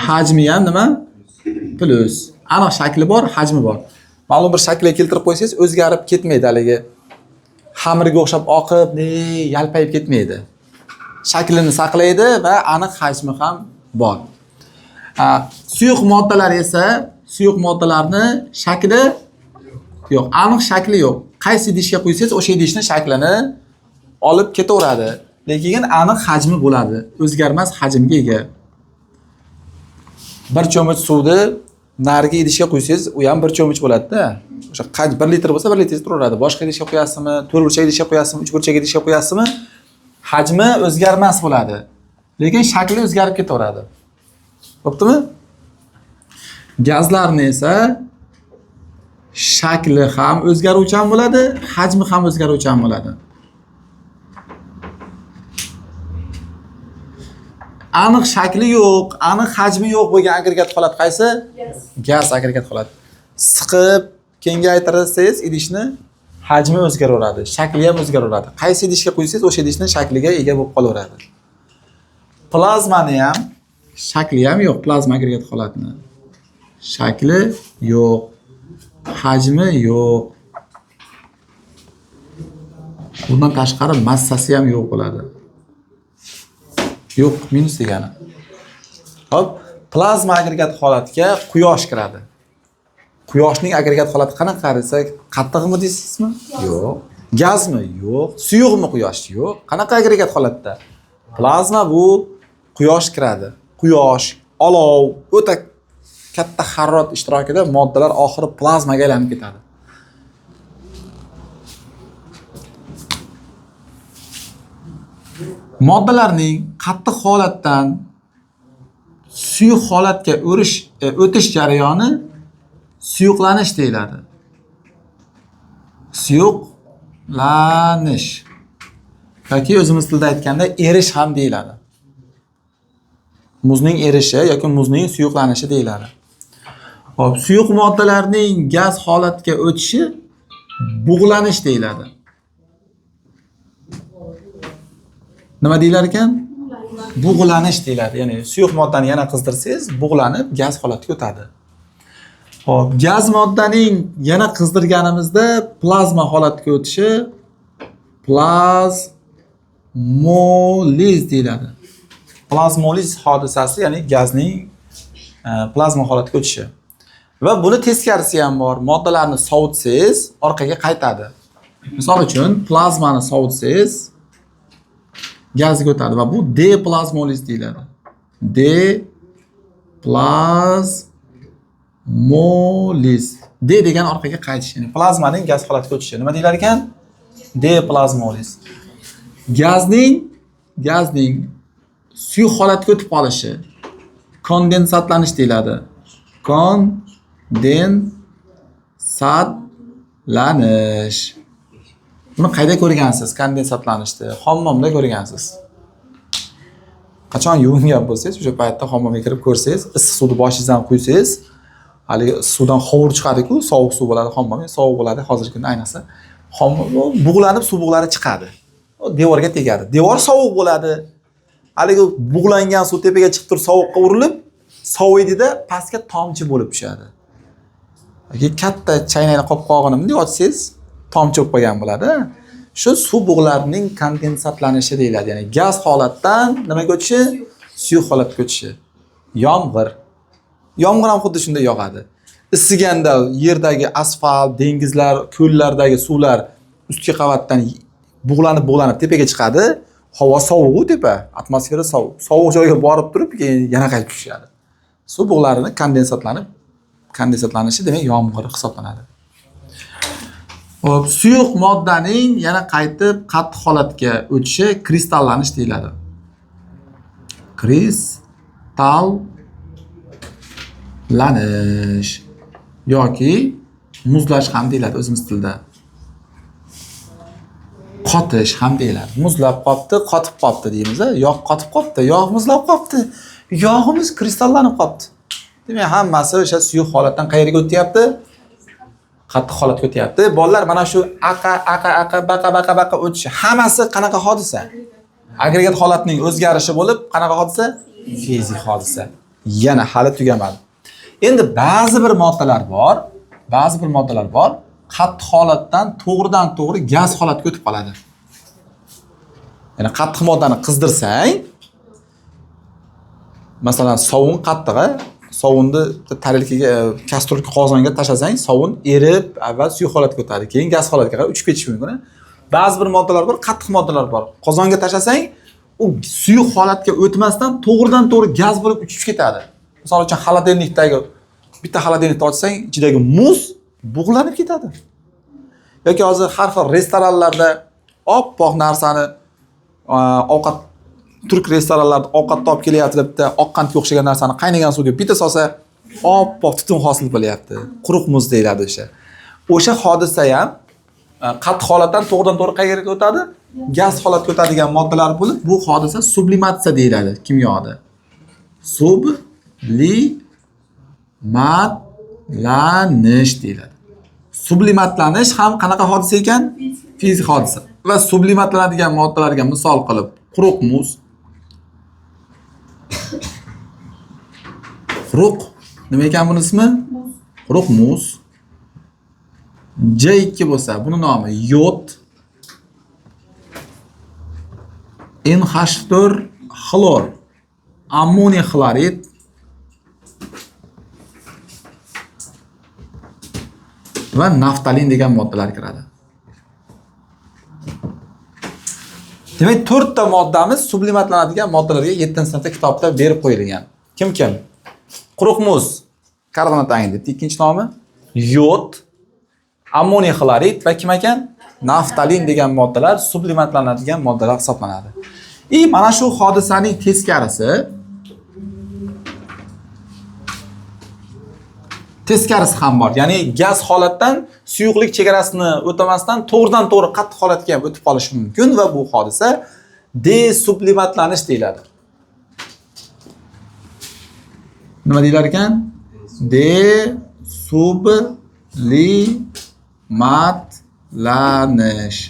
hajmi ham nima? Plus. Aniq shakli bor, hajmi bor. Ma'lum bir shaklga keltirib qo'ysangiz, o'zgarib ketmaydi haligi. Xamirga o'xshab oqib, yalpayib ketmaydi. Shaklini saqlaydi va aniq hajmi ham bor. Suyuq moddalar esa, suyuq moddalarni shakli yo'q, aniq shakli yo'q. Qaysi idishga qo'ysangiz, o'sha idishning shaklini olib ketaveradi. Lekin aniq hajmi bo'ladi, o'zgarmas hajmga ega. Bir cho'mich suvni narigi idishga qo'ysangiz, u ham bir cho'mich bo'ladi-da. O'sha 1 litr bo'lsa 1 litr turaveradi. Boshqa idishga qo'yasizmi, 4 burchak idishga qo'yasizmi, 3 burchak idishga qo'yasizmi, hajmi o'zgarmas bo'ladi. Lekin shakli o'zgarib ketaveradi. Bo'ptimi? Gazlarni esa shakli ham o'zgaruvchan bo'ladi, hajmi ham o'zgaruvchan bo'ladi. Aniq shakli yo'q, aniq hajmi yo'q bo'lgan agregat holat qaysi? Gaz agregat holat. Siqib, kengaytirsangiz idishni hajmi o'zgaraveradi, shakli ham o'zgaraveradi. Qaysi idishga qo'ysangiz, o'sha idishning shakliga ega bo'lib qolaveradi. Plazmani ham shakli ham yo'q, plazma agregat holatni. Shakli yo'q, hajmi yo'q. Bundan tashqari massasi ham yo'q bo'ladi. Yo'q, minus degani. Hop, plazma agregat holatga quyosh kiradi. Quyoshning agregat holati qanaqa desa, qattiqmi deysizmi? Yo'q. Gazmi? Yo'q. Suyuqmi quyosh? Yo'q. Qanaqa agregat holatda? Plazma bu quyosh kiradi. Quyosh, olov, o'ta katta harorat ishtirokida moddalar oxiri plazmaga aylanib ketadi. Moddalarning qattiq holatdan suyuq holatga o'tish jarayoni suyuqlanish deyiladi. Suyuqlanish yoki o'zimiz tilda aytganda erish ham deyiladi. Muzning erishi yoki muzning suyuqlanishi deyiladi. Hop, suyuq moddalarning gaz holatga o'tishi bug'lanish deyiladi. Nima deyilar ekan? Bug'lanish deyiladi. Ya'ni suyuq moddani yana qizdirsangiz, bug'lanib gaz holatiga o'tadi. Hop, gaz moddaning yana qizdirganimizda plazma holatiga o'tishi plazmoliz deyiladi. Plazmoliz hodisasi, ya'ni gazning plazma holatiga o'tishi. Va buni teskarisi ham bor. Moddalarni sovutsangiz, orqaga qaytadi. Misol uchun, plazmani sovutsangiz gazga o'tadi va bu deplazmoliz deyiladi. Deplazmoliz. D degan orqaga qaytish, ya'ni plazmaning gaz holatiga o'tishi. Nima deylar ekan? Deplazmoliz. Gazning suyuq holatga o'tib qolishi kondensatlanish deyiladi. Kondensatlanish. Buni qayda ko'rgansiz? Kondensatlanishni hammomda ko'rgansiz. Qachon yuvingan bo'lsangiz, o'sha paytda hammomga kirib ko'rsangiz, issiq suvni boshingizdan quysangiz, hali suvdan hovur chiqadi-ku, sovuq suv bo'ladi, hammom sovuq bo'ladi hozirgi kunda ayniqsa. Hammom bug'lanib suv bug'lari chiqadi. Devorga tegadi. Devor sovuq bo'ladi. Haligi bug'langan suv tepaga chiqib turib sovuqqa urilib, sovuydida pastga tomchi bo'lib tushadi. Yoki katta chaynakning qopqog'ini bunday ochsangiz, tomchi bo'lib qolgan bo'ladi. Shu suv bug'larining kondensatlanishi deyiladi. Ya'ni gaz holatdan nimaga o'tishi? Suyuq holatga o'tishi. Yomg'ir. Yomg'ir ham xuddi shunday yog'adi. Issiganda yerdagi asfalt, dengizlar, ko'llardagi suvlar ustki qavatdan bug'lanib tepaga chiqadi. Havo sovuq-ku tepa, atmosfera sovuq. Sovuq joyga borib turib, keyin yana qaytib tushadi. Suv bug'larini kondensatlanishi demak yomg'ir hisoblanadi. Hop, suyuq moddaning yana qaytib qattiq holatga o'tishi kristallanish deyiladi. Kristallanish yoki muzlash ham deyiladi o'zimiz tilida. Qotish ham deyiladi. Muzlab qopti, qotib qopti deymiz. Yog' qotib qopti, yog' muzlab qopti. Yog'imiz kristallanib qopti. Demak, hammasi o'sha suyuq holatdan qayerga o'tyapti? Qattiq holatga o'tyapti. Bolalar mana shu baqa o'tishi hammasi qanaqa hodisa? Agregat holatning o'zgarishi bo'lib, qanaqa hodisa? Fizik hodisa. Yana hali tugamadi. Endi ba'zi bir moddalar bor, qattiq holatdan to'g'ridan-to'g'ri gaz holatga o'tib qoladi. Ya'ni qattiq moddani qizdirsang, masalan, sovun qattig'i, sovunni tarelkaga, kastrulka qozonga tashlasang, sovun erib, avval suyuq holatga o'tadi, keyin gaz holatga qarab uchib ketishi mumkin. Ba'zi bir moddalar bor, qattiq moddalar bor. Qozonga tashlasang, u suyuq holatga o'tmasdan to'g'ridan-to'g'ri gaz bo'lib uchib ketadi. Misol uchun, xolodilnikdagi bitta xolodilnikni ochsang, ichidagi muz bug'lanib ketadi. Yoki hozir har xil restoranlarda oppoq narsani ovqat turk restoranlarida ovqatni olib kelyapti deb oqqandga o'xshagan narsani qaynagan suvga bitta solsa oppoq tutun hosil bo'lyapti. Quruq muz deyiladi o'sha. O'sha hodisa ham qattiq holatdan to'g'ridan-to'g'ri qayerga o'tadi? Gaz holatga o'tadigan moddalar bo'lib, bu hodisa sublimatsiya deyiladi kimyoda. Sublimatlanish deyiladi. Sublimatlanish ham qanaqa hodisa ekan? Fizik hodisa. Va sublimatlanadigan moddalarga misol qilib, quruq muz. Quruq nima ekan buning ismi? Quruq muz. J2 bo'lsa, buning nomi yod. NH4 xlor, ammoniy xlorid, va naftalin degan moddalar kiradi. Demak, 4 ta moddamiz sublimatlanadigan moddalarga 7-sinfda kitobda berib qo'yilgan. Kim? Quruq muz, karbonat angidrid, ikkinchi nomi yod, ammoniy xlorid va kim ekan? Naftalin degan moddalar sublimatlanadigan moddalar hisoblanadi. Mana shu hodisaning teskarisi ham bor. Ya'ni gaz holatdan suyuqlik chegarasini o'tamasdan to'g'ridan-to'g'ri qattiq holatga ham o'tib qolishi mumkin va bu hodisa desublimatlanish deyiladi. Nima deylar ekan? Desublimatlanish.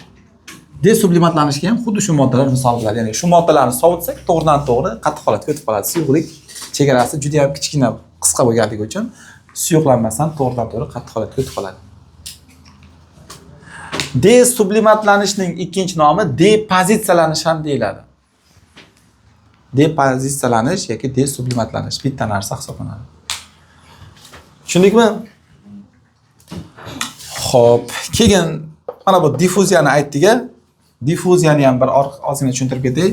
Desublimatlanishga ham xuddi shu moddalar misol bo'ladi. Ya'ni shu moddalarni sovutsak, to'g'ridan-to'g'ri qattiq holatga o'tib qoladi. Suyuqlik chegarasi juda ham kichkina, qisqa bo'lganligi uchun suyuqlanmasdan to'g'ridan-to'g'ri qattiq holatga o'tib qoladi. Desublimatlanishning ikkinchi nomi depozitsiyalanish ham deyiladi. Depozitsiyalanish yoki desublimatlanish bitta narsa hisoblanadi. Tushundikmi? Xo'p, keyin mana bu difuziyani aytdik-a. Difuziyani ham bir ozgina tushuntirib ketay.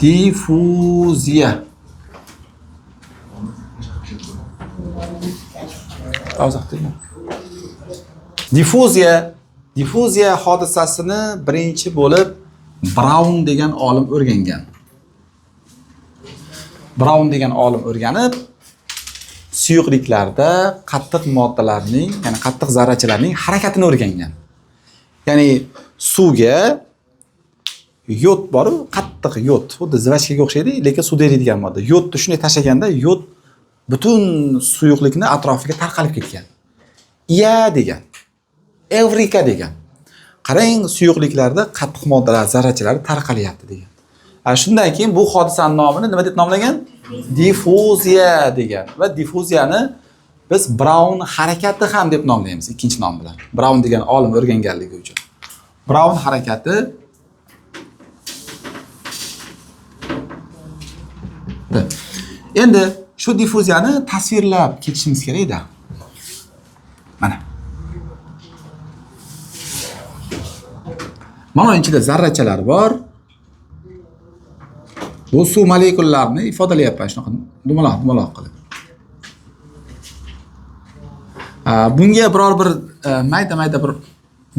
Difuziya. Difuziya hodisasini birinchi bo'lib Brown degan olim o'rgangan. Brown degan olim o'rganib, suyuqliklarda qattiq moddalarning, ya'ni qattiq zarrachalarning harakatini o'rgangan. Ya'ni suvga yod bor, qattiq yod, xuddi zvachkaga o'xshaydi, lekin suvda eriydigan modda. Yodni shunday tashlaganda yod butun suyuqlikni atrofiga tarqalib ketgan. Iya degan. Evrika degan. Qarang, suyuqliklarda qattiq moddalar zarrachalari tarqalyapti degan. Shundan keyin bu hodisaning nomini nima deb nomlagan? Difuziya degan. Va difuziyani biz Brown harakati ham deb nomlaymiz ikkinchi nom bilan. Brown degan olim o'rganganligi uchun. Brown harakati endi shu diffuziyani tasvirlab ketishimiz kerak-da. Mana. Mana ichida zarrachalar bor. Bu suv molekullarini ifodalayapman shunaqa dumaloq qilib. Bunga biror bir mayda bir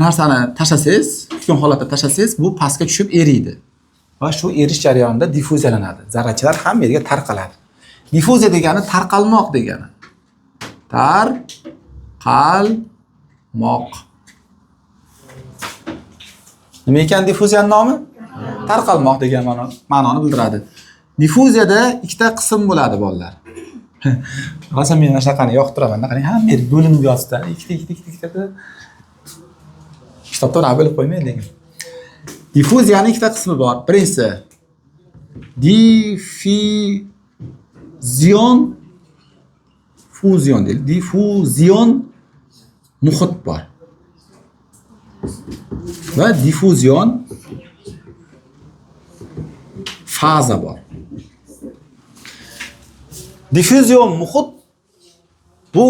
narsani tashlasangiz, kutgan holatda tashlasangiz, bu pastga tushib eriydi. Va shu erish jarayonida diffuziyalanadi. Zarrachalar hamma yerga tarqaladi. Diffuziya degani tarqalmoq degani. Tarqalmoq. Nima ekan diffuziyaning nomi? Tarqalmoq degan ma'noni bildiradi. Diffuziyada ikkita qism bo'ladi, bolalar. Rasam men shunaqani yoqtiraman. Qarang, hamma yer bo'linib yotibdi. Ikkita. Kitobda ham bo'lib qo'ymaydi lekin. Diffuziyaning ikkita qismi bor. Birinchisi fuzion deydi. Diffuzion muhit bor. Va diffuzion faza bor. Diffuzion muhit bu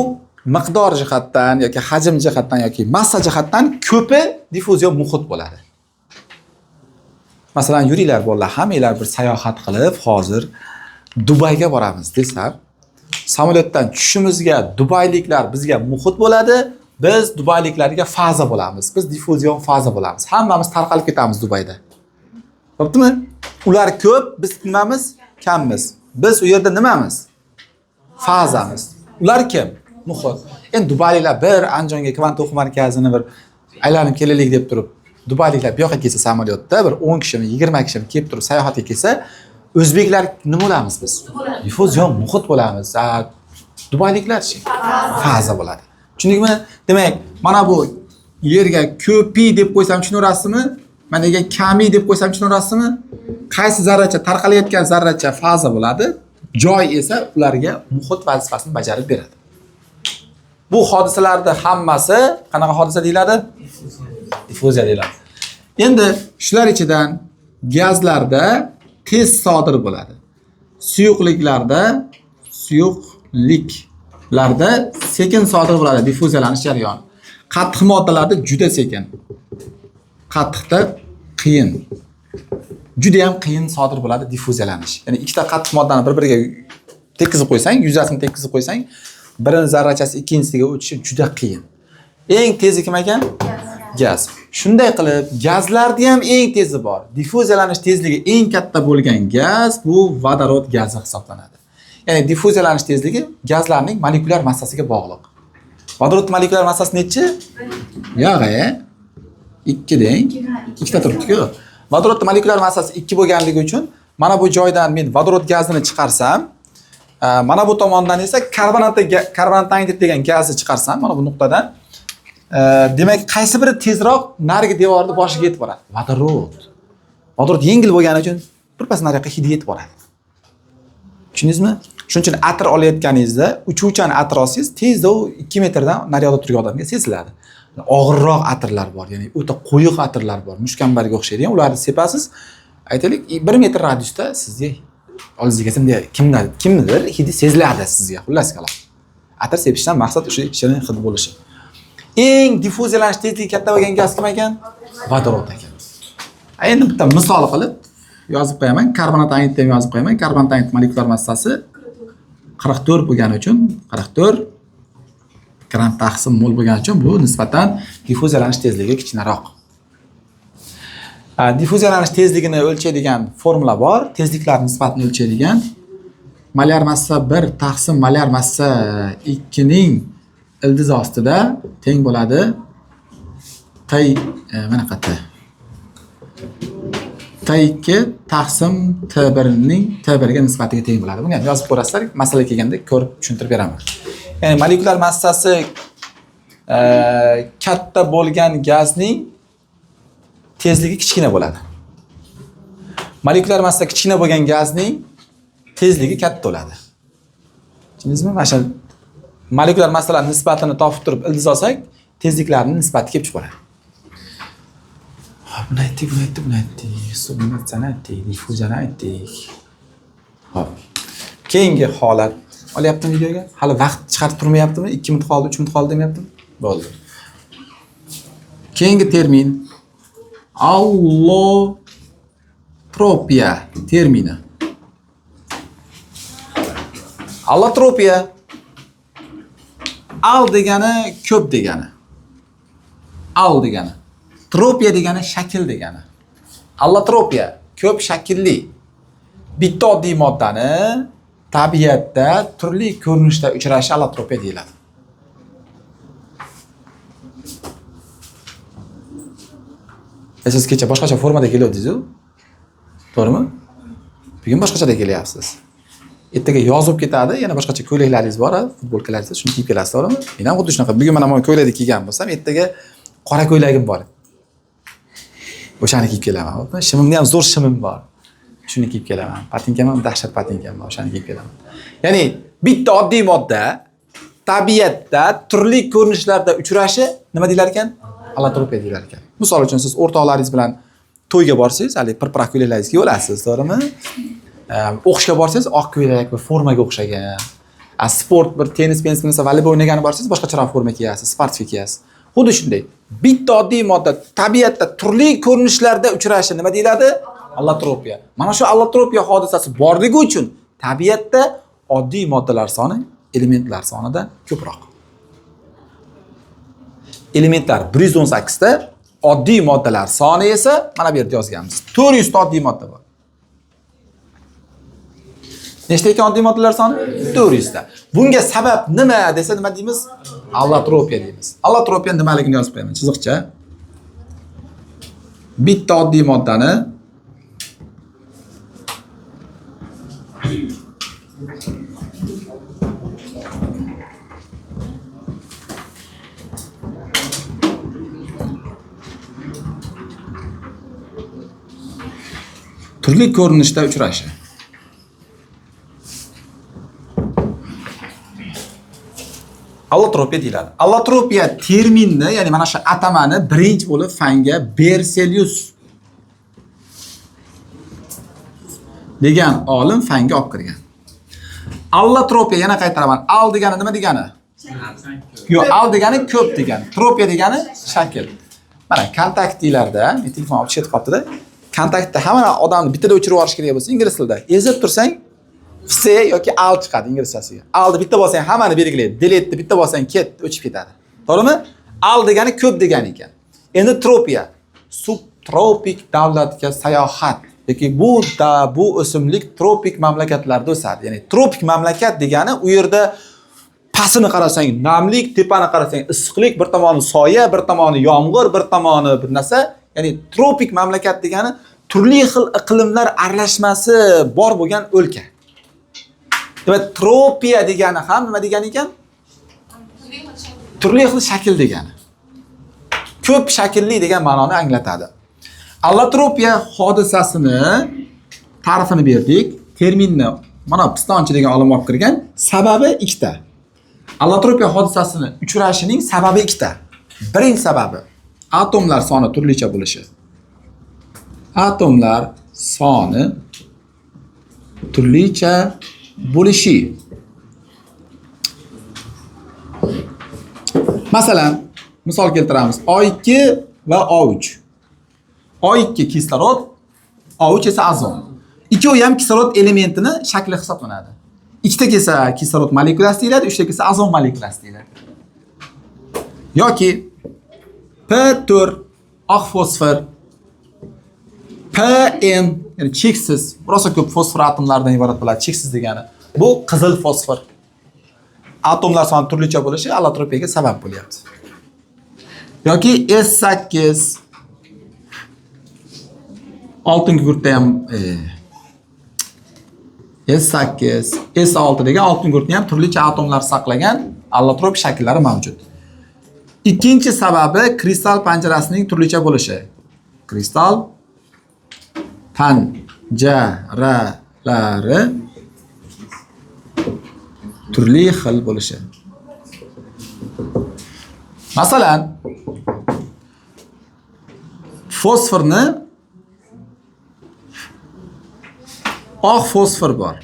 miqdor jihatdan yoki hajm jihatdan yoki massa jihatdan ko'pi diffuzion muhit bo'ladi. Masalan, yuringlar bolalar, hammanglar bir sayohat qilib, hozir Dubayga boramiz desam, samolyotdan tushishimizga dubayliklar bizga muhit bo'ladi, biz dubayliklarga faza bo'lamiz. Biz diffuzion faza bo'lamiz. Hammamiz tarqalib ketamiz Dubayda. Bo'ptimi? Ular ko'p, biz nimamiz? Kammiz. Biz u yerda nimamiz? Fazamiz. Ular kim? Muhit. Endi dubayliklar bir Andijonga kvant o'quv markazini bir aylanib kelaylik deb turib, dubayliklar bu yoqqa kelsa samolyotda bir 10 kishimi, 20 kishimi kelib turib sayohatga kelsa, o'zbeklar nima bo'lamiz biz? Diffuzion muhit bo'lamiz. Dubayliklarchi? Faza bo'ladi. Tushundingmi? Demak, mana bu yerga ko'pi deb qo'ysam tushunarasizmi? Mana yerga kami deb qo'ysam tushunarasizmi? Qaysi zarracha tarqalayotgan zarracha faza bo'ladi, joy esa ularga muhit vazifasini bajarib beradi. Bu hodisalarda hammasi qanaqa hodisa deyiladi? Diffuziya deyiladi. Endi shular ichidan gazlarda tez sodir bo'ladi. Suyuqliklarda sekin sodir bo'ladi diffuziyalanish jarayoni. Qattiq moddalarda juda sekin. Qattiqda qiyin. Juda ham qiyin sodir bo'ladi diffuziyalanish. Ya'ni ikkita qattiq moddani bir-biriga tekkizib qo'ysang, yuzasini tekkizib qo'ysang, birini zarrachasi ikkinchisiga o'tishi juda qiyin. Eng tezi kim ekan? Gaz. Shunday qilib, gazlarda ham eng tezi bor. Diffuziyalanish tezligi eng katta bo'lgan gaz bu vodorod gazi hisoblanadi. Ya'ni diffuziyalanish tezligi gazlarning molekulyar massasiga bog'liq. Vodorod molekulyar massasi nechi? Yo'q-a? 2 deng. Ikkita turibdi-ku. Vodorod molekulyar massasi 2 bo'lganligi uchun mana bu joydan men vodorod gazini chiqarsam, mana bu tomondan esa karbonat angidrid degan gazni chiqarsam, mana bu nuqtadan, demak, qaysi biri tezroq narigi devorning boshiga yetib boradi? Vodorod yengil bo'lgani uchun birpas nariyoqqa hidi yetib boradi. Tushundingizmi? Shuning uchun atir olayotganingizda uchuvchan atir olsangiz, tezda u 2 metrdan nariyoqda turgan odamga seziladi. Og'irroq atirlar bor, ya'ni o'ta qo'yiq atirlar bor, mushkambarga o'xshaydigan. Ularni sepasiz, aytaylik 1 metr radiusda sizga oldingizga kimnidir hidi seziladi sizga. Xullas kalom. Atir sepishdan maqsad o'sha shirin hid bo'lishi. Eng diffuziyalanish tezligi katta bo'lgan gaz kim ekan? Vodorod ekan. Endi bitta misol qilib yozib qo'yaman. Karbonat angidrid deb yozib qo'yaman. Karbonat angidrid molekulyar massasi 44 bo'lgani uchun 44 gram taqsim mol bo'lgani uchun bu nisbatan diffuziyalanish tezligi kichikroq. Diffuziyalanish tezligini o'lchaydigan formula bor. Tezliklar nisbatini o'lchaydigan molyar massa 1 taqsim molyar massa 2 ning ildizi ostida teng bo'ladi. Mana qayerda? T2 taqsim T1 ning T1 ga nisbatiga teng bo'ladi. Buni ham yozib ko'rasizlar, masala kelganda ko'rib tushuntirib beraman. Ya'ni molekulyar massasi katta bo'lgan gazning tezligi kichkina bo'ladi. Molekulyar massa kichkina bo'lgan gazning tezligi katta bo'ladi. Tushundingizmi? Mana shu molekulyar massalar nisbatini topib turib ildiz olsak, tezliklarning nisbati kelib chiqadi. Buni aytdik. Sublimatsiyani aytdik, diffuziyani aytdik. Hop. Keyingi holat Olyaptimi videoga? Hali vaqt chiqarib turmayaptimi? 2 minut qoldi, 3 minut qoldi demayaptimi? Bo'ldi. Keyingi termin allotropiya termini. Allotropiya al degani ko'p degani. Al degani. Tropiya degani shakl degani. Allotropiya ko'p shaklli. Bitta oddiy moddani tabiatda turli ko'rinishda uchrashi allotropiya deyiladi. Siz kecha boshqacha formada keldingiz-ku? To'g'rimi? Bugun boshqachada kelyapsiz. Ertaga yozib ketadi, yana boshqacha ko'ylaklaringiz bor, futbolkalaringiz, shuni kiyib kelasiz, to'g'rimi? Men ham xuddi shunaqa. Bugun mana bu ko'ylakni kiygan bo'lsam, ertaga qora ko'ylagim bor. O'shani kiyib kelaman. Shimimda ham zo'r shimim bor. Shuni kiyib kelaman. Patinkam ham dahshat patinkam bor, o'shani kiyib kelaman. Ya'ni bitta oddiy modda tabiatda turli ko'rinishlarda uchrashi nima deyilar ekan? Allotropiya deyilar ekan. Misol uchun siz o'rtoqlaringiz bilan to'yga borsangiz, hali pirpiraq ko'ylaklaringizni kiyib olasiz, to'g'rimi? O'qishga borsangiz, oq ko'ylak va formaga o'xshagan. Sport bir tennis bo'lsa, voleybol o'ynagani borsangiz, boshqacharoq forma kiyasiz, sportga kiyasiz. Xuddi shunday. Bitta oddiy modda tabiatda turli ko'rinishlarda uchrashi nima deyiladi? Allotropiya. Mana shu allotropiya hodisasi borligi uchun tabiatda oddiy moddalar soni elementlar sonidan ko'proq. Elementlar 118 ta, oddiy moddalar soni esa mana bu yerda yozganmiz. 400 ta oddiy modda bor. Nechta ekan oddiy moddalar soni? 400 ta. Bunga sabab nima desa nima deymiz? Allotropiya deymiz. Allotropiya nimaligini yozib qo'yaman chiziqcha. Bitta oddiy moddani turli ko'rinishda uchrashi. Allotropiya deyiladi. Allotropiya terminni, ya'ni mana shu atamani birinchi bo'lib fanga Berzelius degan olim fanga olib kirgan. Allotropiya yana qaytaraman. Al degani nima degani? Yo'q, al degani ko'p degani. Tropiya degani shakl. Mana kontaktlarda, men telefon olib ketib qoldi-da. Kontaktda hamma odamni bittada o'chirib yuborish kerak bo'lsa, ingliz tilida ezib tursang vse yoki al chiqadi inglizchasiga. Alni bitta bo'lsang hammani belgilaydi. Delete bitta bo'lsang ket, o'chib ketadi. To'g'rimi? Al degani ko'p degani ekan. Endi tropiya subtropik davlatga sayohat yoki bu o'simlik tropik mamlakatlarda o'sadi. Ya'ni tropik mamlakat degani u yerda pastini qarasang namlik, tepani qarasang issiqlik, bir tomoni soya, bir tomoni yomg'ir, bir tomoni bir narsa. Ya'ni tropik mamlakat degani turli xil iqlimlar aralashmasi bor bo'lgan o'lka. Demak, tropiya degani ham nima degani ekan? Turli xil shakl degani. Ko'p shaklli degan ma'noni anglatadi. Allotropiya hodisasini ta'rifini berdik. Terminni mana pistonchi degan olim olib kirgan. Sababi ikkita. Allotropiya hodisasini uchrashining sababi ikkita. Birinchi sababi atomlar soni turlicha bo'lishi. Atomlar soni turlicha bo'lishi. Masalan, misol keltiramiz. O2 va O3. O2 kislorod, O3 esa azon. Ikkovi ham kislorod elementining shakli hisoblanadi. Ikkita kelsa kislorod molekulasi deyiladi, uchta kelsa azon molekulasi deyiladi. Yoki P4 oq fosfor, Pn, ya'ni cheksiz, rosa ko'p fosfor atomlaridan iborat bo'ladi, cheksiz degani. Bu qizil fosfor. Atomlar soni turlicha bo'lishi allotropiyaga sabab bo'lyapti. Yoki S8 oltin gurtda ham S8, S6 degan oltin gurtni ham turlicha atomlar saqlagan allotrop shakllari mavjud. Ikkinchi sababi kristal panjarasining turlicha bo'lishi. Kristal panjaralari turli xil bo'lishi. Masalan, fosforni oq fosfor bor.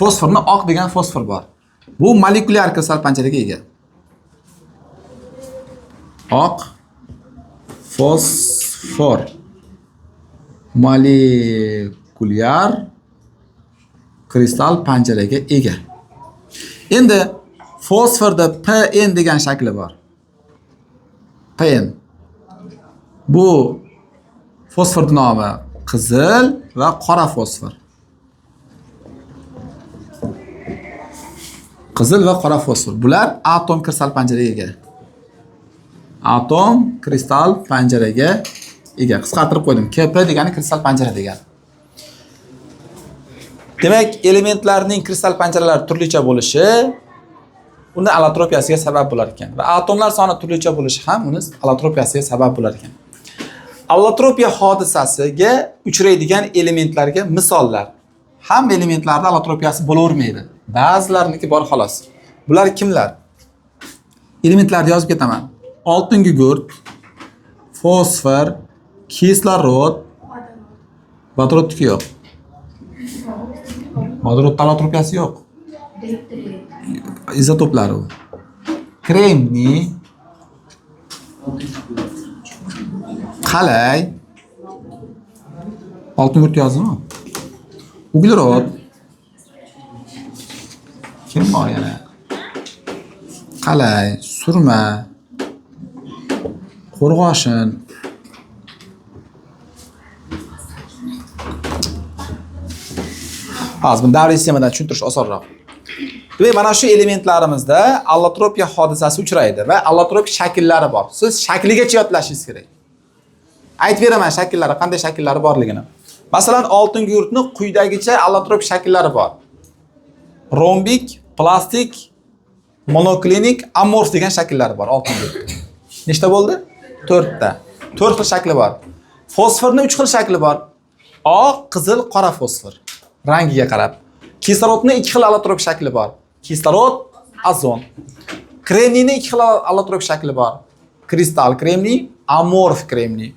Fosforni oq degan fosfor bor. Bu molekulyar kristal panjaraga ega. Oq fosfor molekulyar kristal panjaraga ega. Endi fosforda Pn degan shakli bor. Pn. Bu fosfor nomi qizil va qora fosfor. Qizil va qora fosfor. Bular atom kristal panjaraga ega. Atom kristal panjaraga ega. Qisqartirib qo'ydim. Kp degani kristal panjara degani. Demak, elementlarning kristal panjaralari turlicha bo'lishi uni allotropiyasiga sabab bo'lar ekan va atomlar soni turlicha bo'lishi ham uni allotropiyasiga sabab bo'lar ekan. Allotropiya hodisasiga uchraydigan elementlarga misollar. Hamma elementlarda allotropiyasi bo'lavermaydi. Ba'zilariniki bor xolos. Bular kimlar? Elementlarni yozib ketaman. Oltin gugurt, fosfor, kislorod, vodorodniki yo'q. Vodorodda allotropiyasi yo'q. Izotoplari u. Kremniy, qalay, oltin gugurt yozdimmi? Uglerod. Kim bor yana? Qalay, surma, qo'rg'oshin. Hozir buni davriy sistemadan tushuntirish osonroq. Demak, mana shu elementlarimizda allotropiya hodisasi uchraydi va allotropik shakllari bor. Siz shakligacha yodlashingiz kerak. Aytib beraman shakllari, qanday shakllari borligini. Masalan, oltin gugurtni quyidagicha allotropik shakllari bor. Rombik, plastik, monoklinik, amorf degan shakllari bor oltin gugurt. Nechta bo'ldi? 4 ta. 4 xil shakli bor. Fosforning 3 xil shakli bor. Oq, qizil, qora fosfor. Rangiga qarab. Kislorodning 2 xil allotropik shakli bor. Kislorod, azon. Kremniyning 2 xil allotropik shakli bor. Kristal kremniy, amorf kremniy.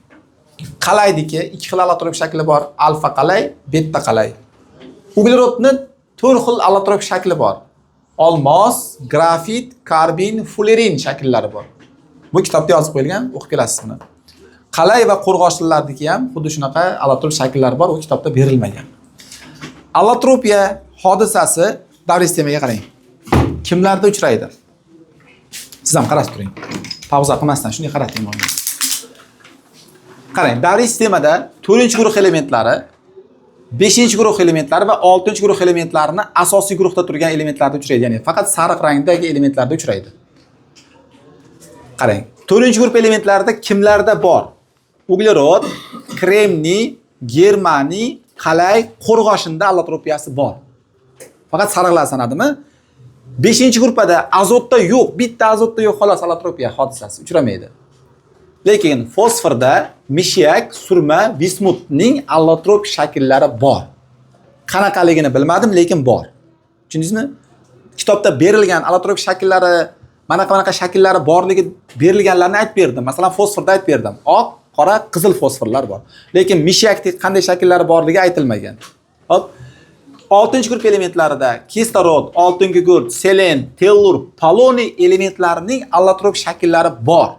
Qalaydiki 2 xil allotropik shakli bor. Alfa qalay, beta qalay. Uglerodning 4 xil allotropik shakli bor. Olmos, grafit, karbin, fulerin shakllari bor. Bu kitobda yozib qo'yilgan, o'qib kelasiz buni. Qalay va qo'rg'oshinlardagi ham xuddi shunaqa allotropik shakllari bor, u kitobda berilmagan. Allotropiya hodisasi davriy sistemaga qarang. Kimlarda uchraydi? Siz ham qarab turing. Pauza qilmasdan shunday qarating menga. Qarang, davriy sistemada 4-guruh elementlari, 5-guruh elementlari va 6-guruh elementlarini asosiy guruhda turgan elementlarda uchraydi. Ya'ni faqat sariq rangdagi elementlarda uchraydi. Qarang, 4-guruh elementlarida kimlarda bor? Uglerod, kremniy, germaniy, qalay, qo'rg'oshinda allotropiyasi bor. Faqat sariqlar sanadimi? 5-guruhda azotda yo'q, bitta azotda yo'q xolos allotropiya hodisasi uchramaydi. Lekin fosforda mishiyak, surma, vismutning allotropik shakllari bor. Qanaqaligini bilmadim, lekin bor. Tushundingizmi? Kitobda berilgan allotropik shakllari, mana shakllari borligi berilganlarni aytib berdim. Masalan, fosforda aytib berdim. Oq, qora, qizil fosforlar bor. Lekin mishiyakdagi qanday shakllari borligi aytilmagan. Hop. 6-guruh elementlarida kislorod, oltin gugurt, selen, tellur, poloniy elementlarining allotropik shakllari bor.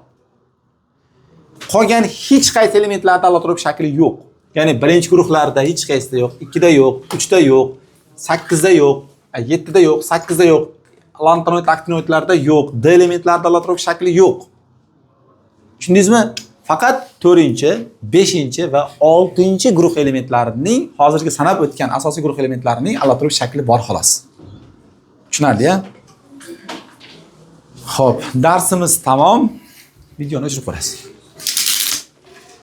Qolgan hech qaysi elementlarda allotropik shakli yo'q. Ya'ni 1-guruhlarda hech qaysida yo'q, 2da yo'q, 3da yo'q, 8da yo'q, 7da yo'q, 8da yo'q, lantanoid, aktinoidlarda yo'q, D elementlarida allotropik shakli yo'q. Tushundingizmi? Faqat 4-chi, 5-chi va 6-chi guruh elementlarining hozirgi sanab o'tgan asosiy guruh elementlarining allotropik shakli bor xolos. Tushunarli-a? Xo'p, darsimiz tamom. Videoni o'chirib qo'yasiz.